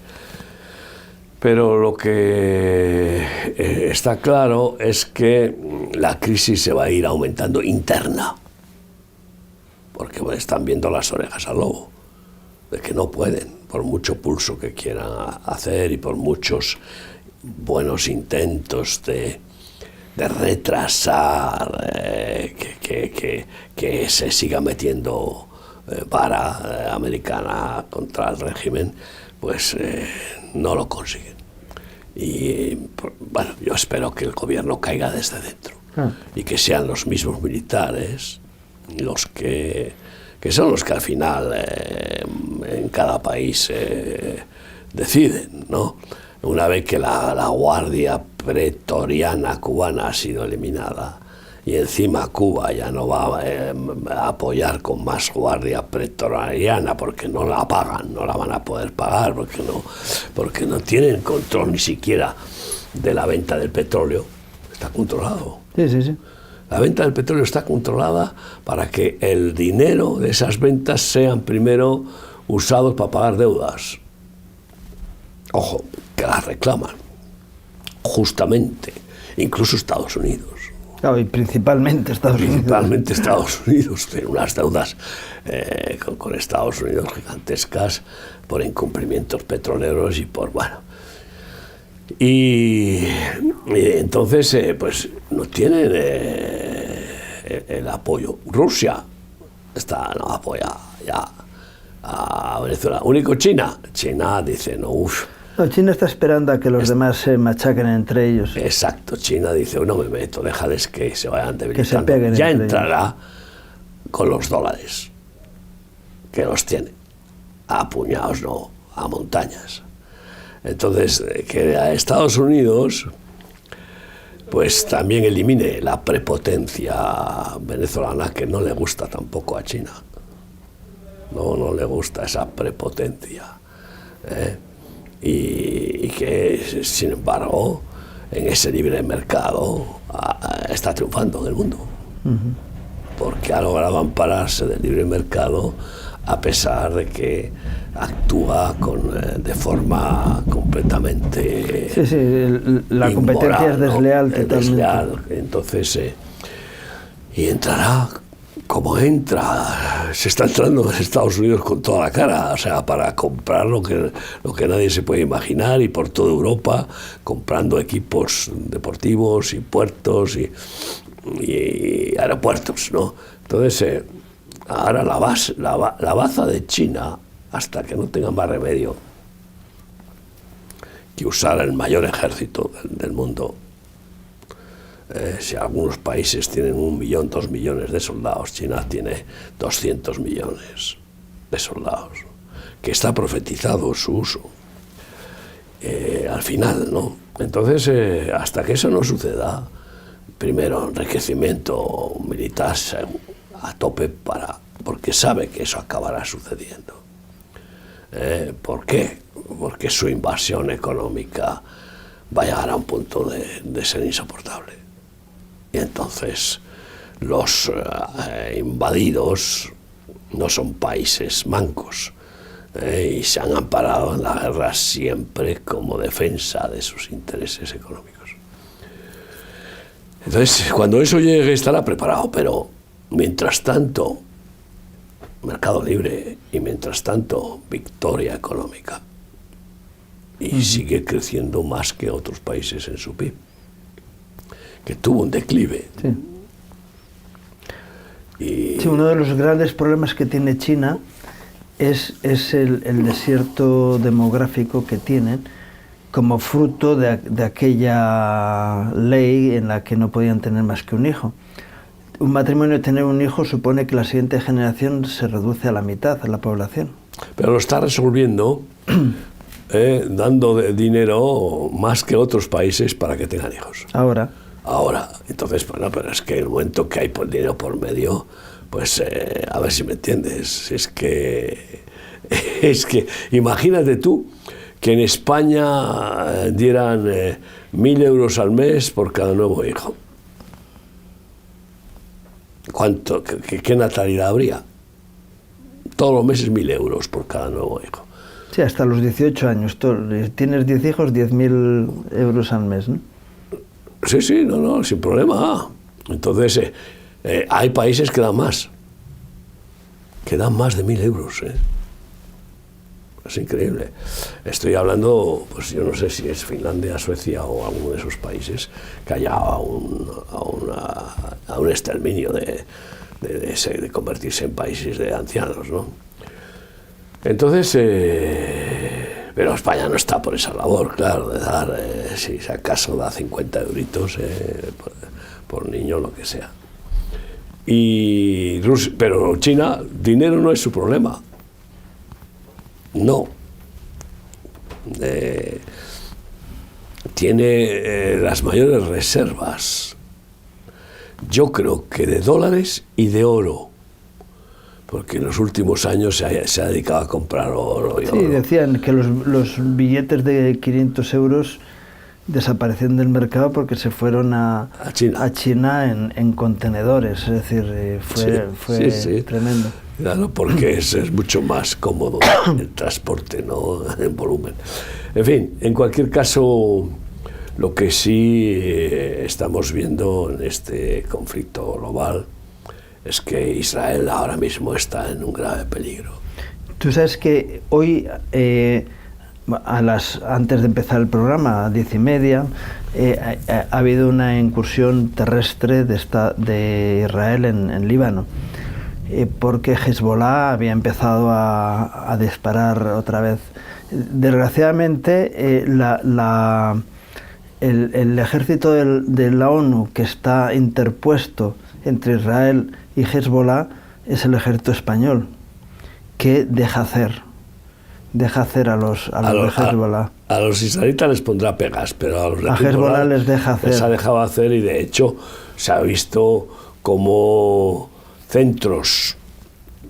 Pero lo que está claro es que la crisis se va a ir aumentando interna, porque están viendo las orejas al lobo, de que no pueden, por mucho pulso que quieran hacer y por muchos buenos intentos de retrasar que se siga metiendo vara americana contra el régimen, pues no lo consiguen. Y bueno, yo espero que el gobierno caiga desde dentro y que sean los mismos militares los que son los que al final en cada país deciden, ¿no? Una vez que la guardia pretoriana cubana ha sido eliminada y encima Cuba ya no va a apoyar con más guardia pretoriana porque no la pagan, no la van a poder pagar porque no tienen control ni siquiera de la venta del petróleo. Está controlado. Sí. La venta del petróleo está controlada para que el dinero de esas ventas sean primero usados para pagar deudas. Ojo, que las reclaman, justamente, incluso Estados Unidos. Claro, y principalmente Estados Unidos, tiene unas deudas con Estados Unidos gigantescas por incumplimientos petroleros y por, bueno. Y entonces, pues, no tienen el apoyo. Rusia no apoya ya a Venezuela. Único China dice, no, China está esperando a que los demás se machaquen entre ellos. Exacto, China dice, no me meto, déjales que se vayan debilitando. Que se peguen ya entre entrará ellos con los dólares, que los tiene, a puñados, no, a montañas. Entonces, que a Estados Unidos pues también elimine la prepotencia venezolana, que no le gusta tampoco a China. No le gusta esa prepotencia. Y que, sin embargo, en ese libre mercado está triunfando en el mundo. Porque ha logrado ampararse del libre mercado a pesar de que actúa de forma completamente la inmoral, competencia es desleal, ¿no? totalmente. Desleal. Entonces, y entrará como entra, se está entrando en Estados Unidos con toda la cara, o sea, para comprar lo que nadie se puede imaginar, y por toda Europa, comprando equipos deportivos y puertos y aeropuertos, ¿no? Entonces, ahora la baza de China, hasta que no tenga más remedio que usar el mayor ejército del mundo. Si algunos países tienen 1 millón, 2 millones de soldados, China tiene 200 millones de soldados, que está profetizado su uso al final, ¿no? Entonces, hasta que eso no suceda, primero, enriquecimiento militar a tope, porque sabe que eso acabará sucediendo. ¿Por qué? Porque su invasión económica va a llegar a un punto de ser insoportable. Y entonces los invadidos no son países mancos, y se han amparado en la guerra siempre como defensa de sus intereses económicos. Entonces, cuando eso llegue, estará preparado, pero mientras tanto, mercado libre, y mientras tanto, victoria económica. Y sigue creciendo más que otros países en su PIB, que tuvo un declive. Sí, uno de los grandes problemas que tiene China es el desierto demográfico que tienen, como fruto de aquella ley en la que no podían tener más que un hijo. Un matrimonio, tener un hijo, supone que la siguiente generación se reduce a la mitad de la población. Pero lo está resolviendo dando dinero más que otros países para que tengan hijos. Ahora, entonces, bueno, pero es que el momento que hay dinero por medio, pues a ver si me entiendes, es que imagínate tú que en España dieran 1.000 euros al mes por cada nuevo hijo. ¿Cuánto? ¿Qué natalidad habría? Todos los meses 1.000 euros por cada nuevo hijo. Sí, hasta los 18 años. Tienes 10 hijos, 10.000 euros al mes, ¿no? Sí, no, sin problema. Entonces, hay países que dan más de 1.000 euros. Es increíble. Estoy hablando, pues yo no sé si es Finlandia, Suecia o alguno de esos países, que haya a un exterminio de convertirse en países de ancianos, ¿no? Entonces, pero España no está por esa labor, claro, de dar, si acaso da 50 euritos por niño, lo que sea. Pero China, dinero no es su problema. No. Tiene las mayores reservas, yo creo que de dólares y de oro, porque en los últimos años se ha dedicado a comprar oro y oro. Sí, decían que los billetes de 500 euros desaparecieron del mercado porque se fueron a China en contenedores, es decir, fue tremendo. Claro, porque es mucho más cómodo el transporte, ¿no? En volumen. En fin, en cualquier caso, lo que sí estamos viendo en este conflicto global es que Israel ahora mismo está en un grave peligro. Tú sabes que hoy, antes de empezar el programa, a 10:30, ha habido una incursión terrestre de Israel en Líbano, porque Hezbollah había empezado a disparar otra vez. Desgraciadamente, el ejército de la ONU que está interpuesto entre Israel y Hezbollah es el ejército español, que deja hacer. deja hacer a los de Hezbollah. A los israelitas les pondrá pegas, pero a los de Hezbollah les deja hacer. Les ha dejado hacer, y de hecho se ha visto como centros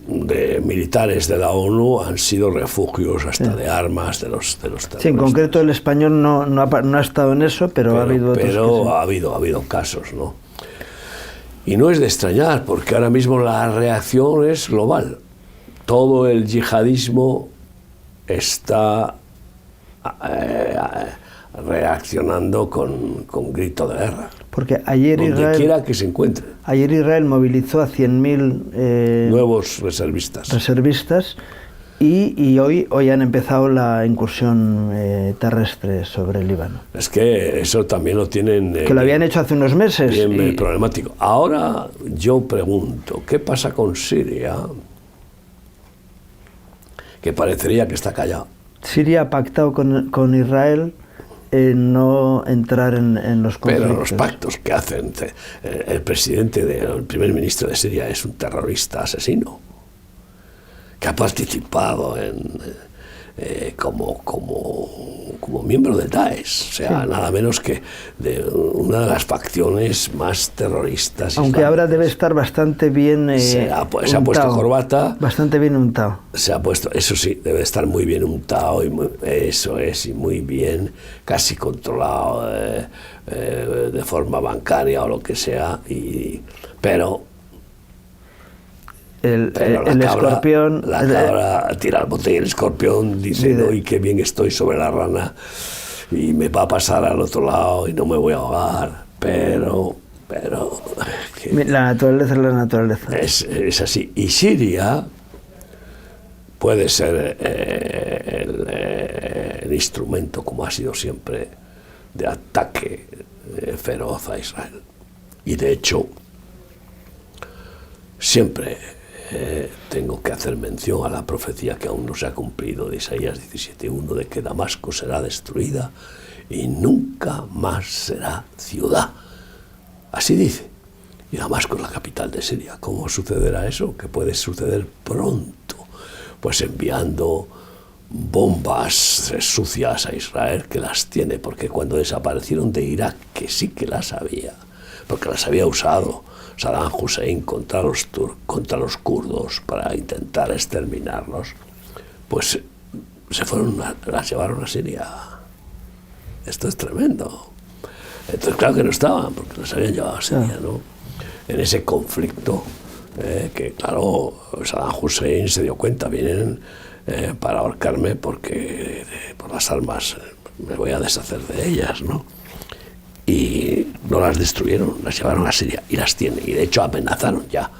de militares de la ONU han sido refugios hasta de armas de los terroristas. Sí, en concreto el español no ha estado en eso, pero ha habido otros. Pero ha habido casos, ¿no? Y no es de extrañar, porque ahora mismo la reacción es global. Todo el yihadismo está reaccionando con grito de guerra. Porque ayer donde quiera que se encuentre. Ayer Israel movilizó a 100.000 nuevos reservistas y hoy han empezado la incursión terrestre sobre el Líbano. Es que eso también lo tienen... que lo habían hecho hace unos meses. Bien problemático. Ahora yo pregunto, ¿qué pasa con Siria? Que parecería que está callado. Siria ha pactado con Israel no entrar en los conflictos. Pero los pactos que hacen, el primer ministro de Siria es un terrorista asesino que ha participado como miembro del Daesh, o sea, sí, nada menos que de una de las facciones más terroristas. Aunque islámicas. Ahora debe estar bastante bien se ha puesto corbata. Bastante bien untado. Se ha puesto, eso sí, debe estar muy bien untado, y muy bien, casi controlado de forma bancaria o lo que sea, pero el escorpión... La cabra tira el bote y el escorpión dice, no, y qué bien estoy sobre la rana, y me va a pasar al otro lado y no me voy a ahogar, pero la naturaleza es la naturaleza. Es así. Y Siria puede ser el instrumento, como ha sido siempre, de ataque feroz a Israel. Y de hecho, siempre tengo que hacer mención a la profecía que aún no se ha cumplido de Isaías 17:1, de que Damasco será destruida y nunca más será ciudad. Así dice. Y Damasco es la capital de Siria. ¿Cómo sucederá eso? ¿Qué puede suceder pronto? Pues enviando bombas sucias a Israel, que las tiene, porque cuando desaparecieron de Irak, que sí que las había, porque las había usado Saddam Hussein contra los kurdos para intentar exterminarlos, pues las llevaron a Siria. Esto es tremendo. Entonces, claro que no estaban, porque las habían llevado a Siria, ¿no? En ese conflicto, que claro, Saddam Hussein se dio cuenta, vienen para ahorcarme porque por las armas me voy a deshacer de ellas, ¿no? Y no las destruyeron, las llevaron a Siria y las tiene, y de hecho amenazaron ya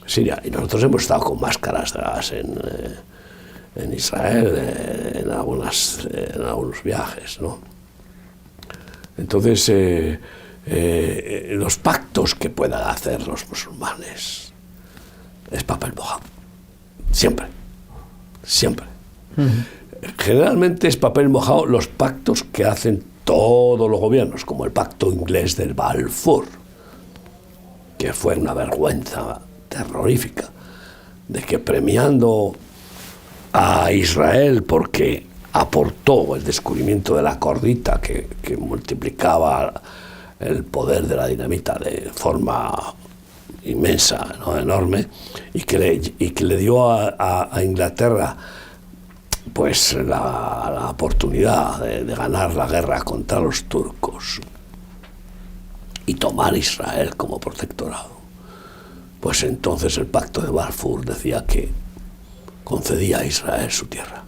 Siria. Y nosotros hemos estado con máscaras de gas en Israel, en algunos viajes, ¿no? Entonces, los pactos que puedan hacer los musulmanes es papel mojado. Siempre. Generalmente es papel mojado los pactos que hacen todos los gobiernos, como el pacto inglés del Balfour, que fue una vergüenza terrorífica, de que premiando a Israel porque aportó el descubrimiento de la cordita que multiplicaba el poder de la dinamita de forma inmensa, ¿no? Enorme, y que le dio a Inglaterra pues la oportunidad de ganar la guerra contra los turcos y tomar Israel como protectorado. Pues entonces el pacto de Balfour decía que concedía a Israel su tierra.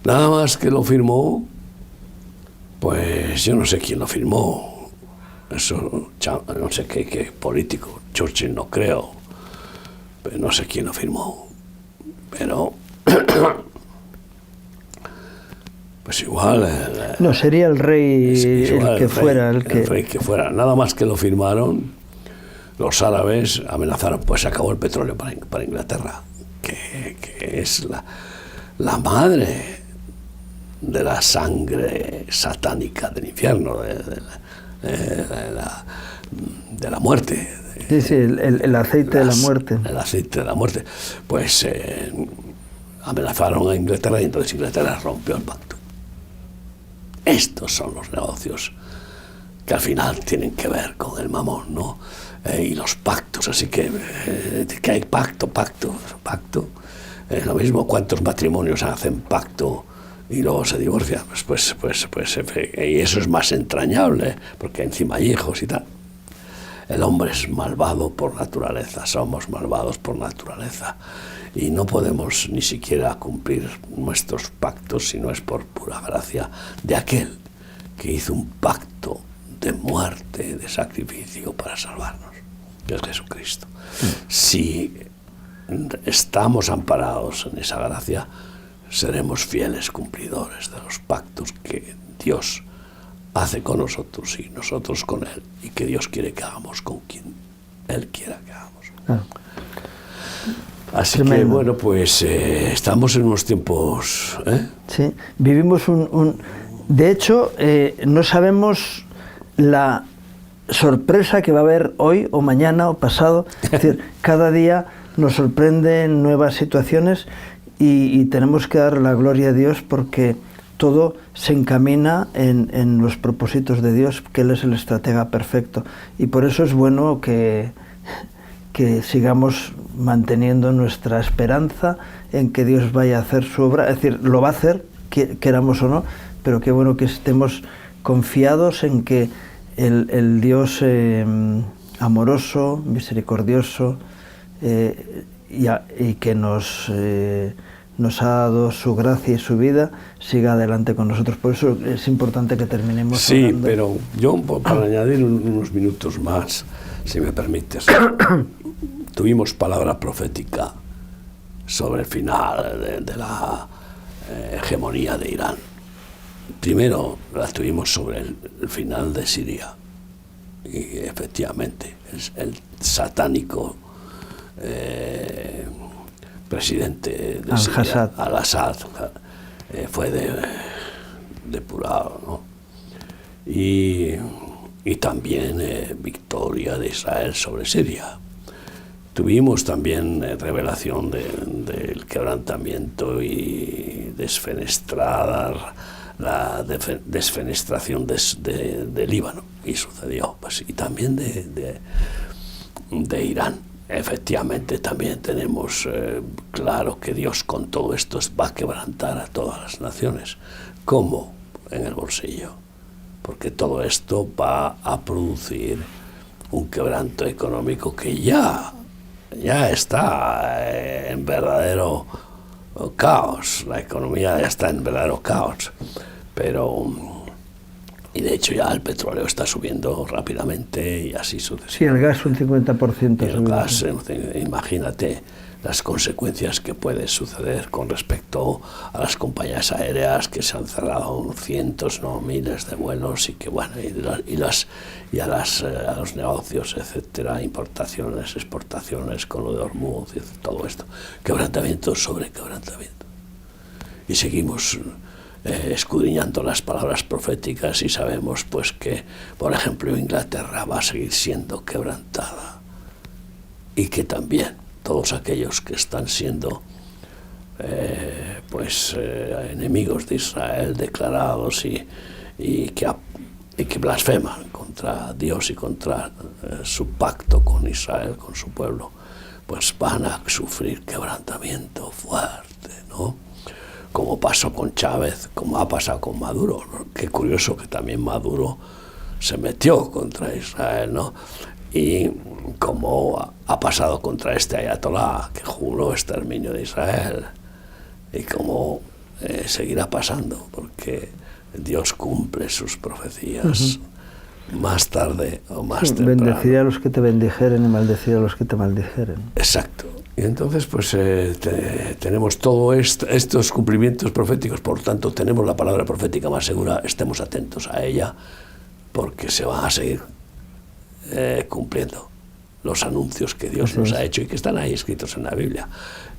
Nada más que lo firmó, pues yo no sé quién lo firmó, eso no sé qué político, Churchill no creo, pero no sé quién lo firmó, pero pues igual no sería el rey el rey que fuera, nada más que lo firmaron, los árabes amenazaron, pues se acabó el petróleo para Inglaterra, que es la madre de la sangre satánica del infierno, de la muerte. Sí, el aceite de la muerte. El aceite de la muerte. Pues amenazaron a Inglaterra y entonces Inglaterra rompió el pacto. Estos son los negocios que al final tienen que ver con el mamón, ¿no? Y los pactos, así que hay pacto. Lo mismo, ¿cuántos matrimonios hacen pacto y luego se divorcian? Pues, y eso es más entrañable, porque encima hay hijos y tal. El hombre es malvado por naturaleza, somos malvados por naturaleza, y no podemos ni siquiera cumplir nuestros pactos si no es por pura gracia de aquel que hizo un pacto de muerte, de sacrificio para salvarnos, que es Jesucristo. Si estamos amparados en esa gracia, seremos fieles cumplidores de los pactos que Dios hace con nosotros y nosotros con Él, y que Dios quiere que hagamos con quien Él quiera que hagamos. Ah. Así que, bueno, pues estamos en unos tiempos... Sí, vivimos de hecho, no sabemos la sorpresa que va a haber hoy o mañana o pasado. Es decir, cada día nos sorprenden nuevas situaciones y tenemos que dar la gloria a Dios porque todo se encamina en los propósitos de Dios, que Él es el estratega perfecto. Y por eso es bueno que sigamos manteniendo nuestra esperanza en que Dios vaya a hacer su obra. Es decir, lo va a hacer, queramos o no, pero qué bueno que estemos confiados en que el Dios amoroso, misericordioso, y que nos ha dado su gracia y su vida, siga adelante con nosotros. Por eso es importante que terminemos. Sí, hablando. pero yo, para añadir unos minutos más, si me permites, tuvimos palabra profética sobre el final de la hegemonía de Irán. Primero la tuvimos sobre el final de Siria, y efectivamente el satánico presidente de Siria, Al-Assad, fue depurado, ¿no? Y también victoria de Israel sobre Siria. Tuvimos también revelación del quebrantamiento y desfenestrada, la desfenestración de Líbano, y sucedió, pues, y también de Irán. Efectivamente, también tenemos claro que Dios con todo esto va a quebrantar a todas las naciones. ¿Cómo? En el bolsillo. Porque todo esto va a producir un quebranto económico que ya está en verdadero caos. La economía ya está en verdadero caos. Y de hecho ya el petróleo está subiendo rápidamente y así sucede. Sí, el gas un 50%. El gas, imagínate las consecuencias que puede suceder con respecto a las compañías aéreas que se han cerrado cientos, no miles de vuelos, y que bueno, a los negocios, etcétera, importaciones, exportaciones con lo de Hormuz, todo esto, quebrantamiento sobre quebrantamiento. Y seguimos escudriñando las palabras proféticas y sabemos pues que, por ejemplo, Inglaterra va a seguir siendo quebrantada, y que también todos aquellos que están siendo enemigos de Israel declarados y que blasfeman contra Dios y contra su pacto con Israel, con su pueblo, pues van a sufrir quebrantamiento fuerte, ¿no? Como pasó con Chávez, como ha pasado con Maduro, ¿no? Qué curioso que también Maduro se metió contra Israel, ¿no? Y como ha pasado contra este ayatolá que juró exterminio de Israel, y como seguirá pasando, porque Dios cumple sus profecías más tarde o más temprano. Bendeciré a los que te bendijeren y maldeciré a los que te maldijeren. Exacto. Y entonces pues tenemos todos estos cumplimientos proféticos, por tanto tenemos la palabra profética más segura, estemos atentos a ella, porque se van a seguir cumpliendo los anuncios que Dios nos ha hecho y que están ahí escritos en la Biblia,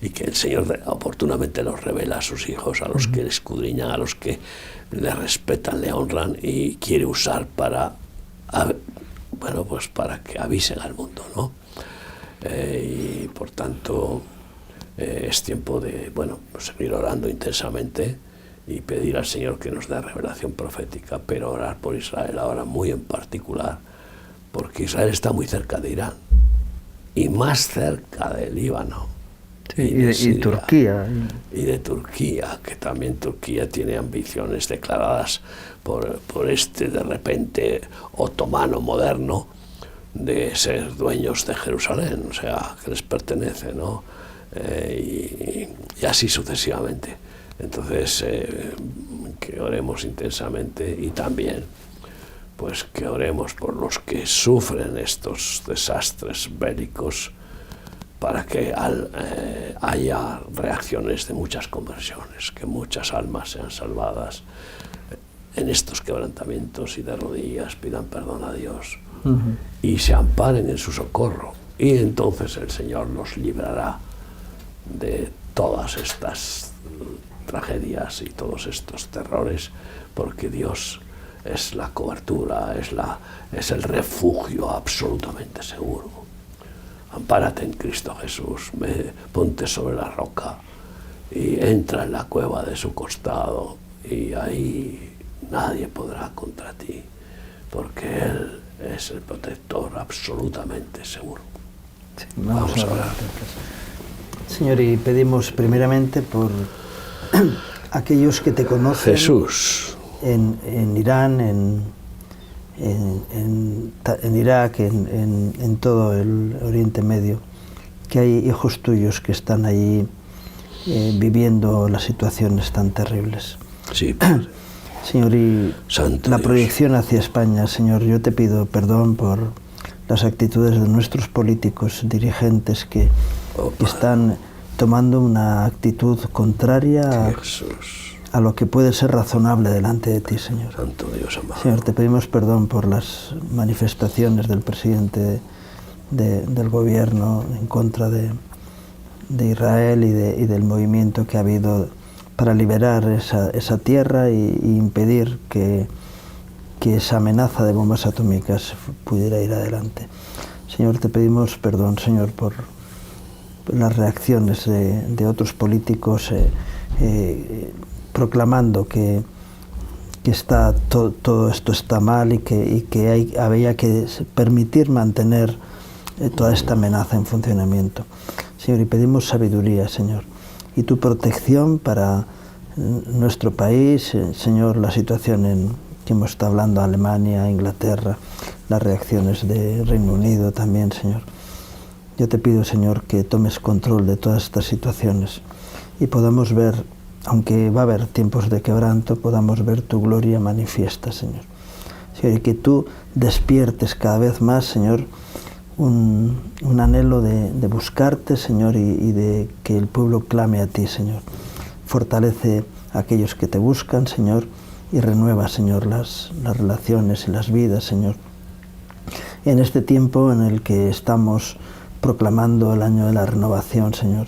y que el Señor oportunamente los revela a sus hijos, a los que le escudriñan, a los que le respetan, le honran, y quiere usar para que avisen al mundo, ¿no? Y por tanto es tiempo de, bueno, seguir orando intensamente y pedir al Señor que nos dé revelación profética, pero orar por Israel ahora muy en particular, porque Israel está muy cerca de Irán y más cerca del Líbano. Sí, y Turquía. Y de Turquía, que también Turquía tiene ambiciones declaradas por este de repente otomano moderno de ser dueños de Jerusalén, o sea, que les pertenece, ¿no? Y así sucesivamente. Entonces, que oremos intensamente y también, pues que oremos por los que sufren estos desastres bélicos, para que haya reacciones de muchas conversiones, que muchas almas sean salvadas en estos quebrantamientos y de rodillas pidan perdón a Dios y se amparen en su socorro. Y entonces el Señor los librará de todas estas tragedias y todos estos terrores, porque Dios es la cobertura, es el refugio absolutamente seguro. Ampárate en Cristo Jesús, ponte sobre la roca y entra en la cueva de su costado, y ahí nadie podrá contra ti, porque Él es el protector absolutamente seguro. Sí, vamos a orar. Señor, y pedimos primeramente por aquellos que te conocen, Jesús, en Irán, en Irak, en todo el Oriente Medio, que hay hijos tuyos que están allí viviendo las situaciones tan terribles. sí, Padre. Señor, y Santo la Dios. proyección hacia España, Señor, yo te pido perdón por las actitudes de nuestros políticos, dirigentes que están tomando una actitud contraria a lo que puede ser razonable delante de ti, Señor. Santo Dios amado. Señor, te pedimos perdón por las manifestaciones del presidente del gobierno en contra de Israel y del movimiento que ha habido para liberar esa tierra y impedir que esa amenaza de bombas atómicas pudiera ir adelante. Señor, te pedimos perdón, Señor, por las reacciones de otros políticos proclamando que todo esto está mal y que había que permitir mantener toda esta amenaza en funcionamiento. Señor, y pedimos sabiduría, Señor, y tu protección para nuestro país, Señor, la situación que hemos estado hablando, Alemania, Inglaterra, las reacciones de Reino Unido también, Señor. Yo te pido, Señor, que tomes control de todas estas situaciones y podamos ver, aunque va a haber tiempos de quebranto, podamos ver tu gloria manifiesta, Señor. Señor, y que tú despiertes cada vez más, Señor, un anhelo de buscarte, Señor, y de que el pueblo clame a ti, Señor. Fortalece a aquellos que te buscan, Señor, y renueva, Señor, las relaciones y las vidas, Señor. En este tiempo en el que estamos proclamando el año de la renovación, Señor,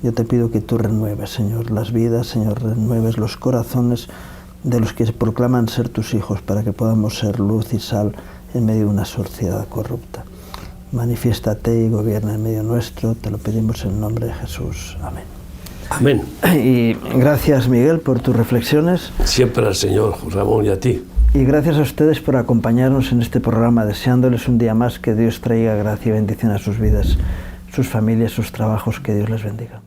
yo te pido que tú renueves, Señor, las vidas, Señor, renueves los corazones de los que proclaman ser tus hijos, para que podamos ser luz y sal en medio de una sociedad corrupta. Manifiéstate y gobierna en medio nuestro, te lo pedimos en el nombre de Jesús. Amén. Amén. Y gracias, Miguel, por tus reflexiones. Siempre al Señor, Ramón, y a ti. Y gracias a ustedes por acompañarnos en este programa, deseándoles un día más que Dios traiga gracia y bendición a sus vidas, sus familias, sus trabajos, que Dios les bendiga.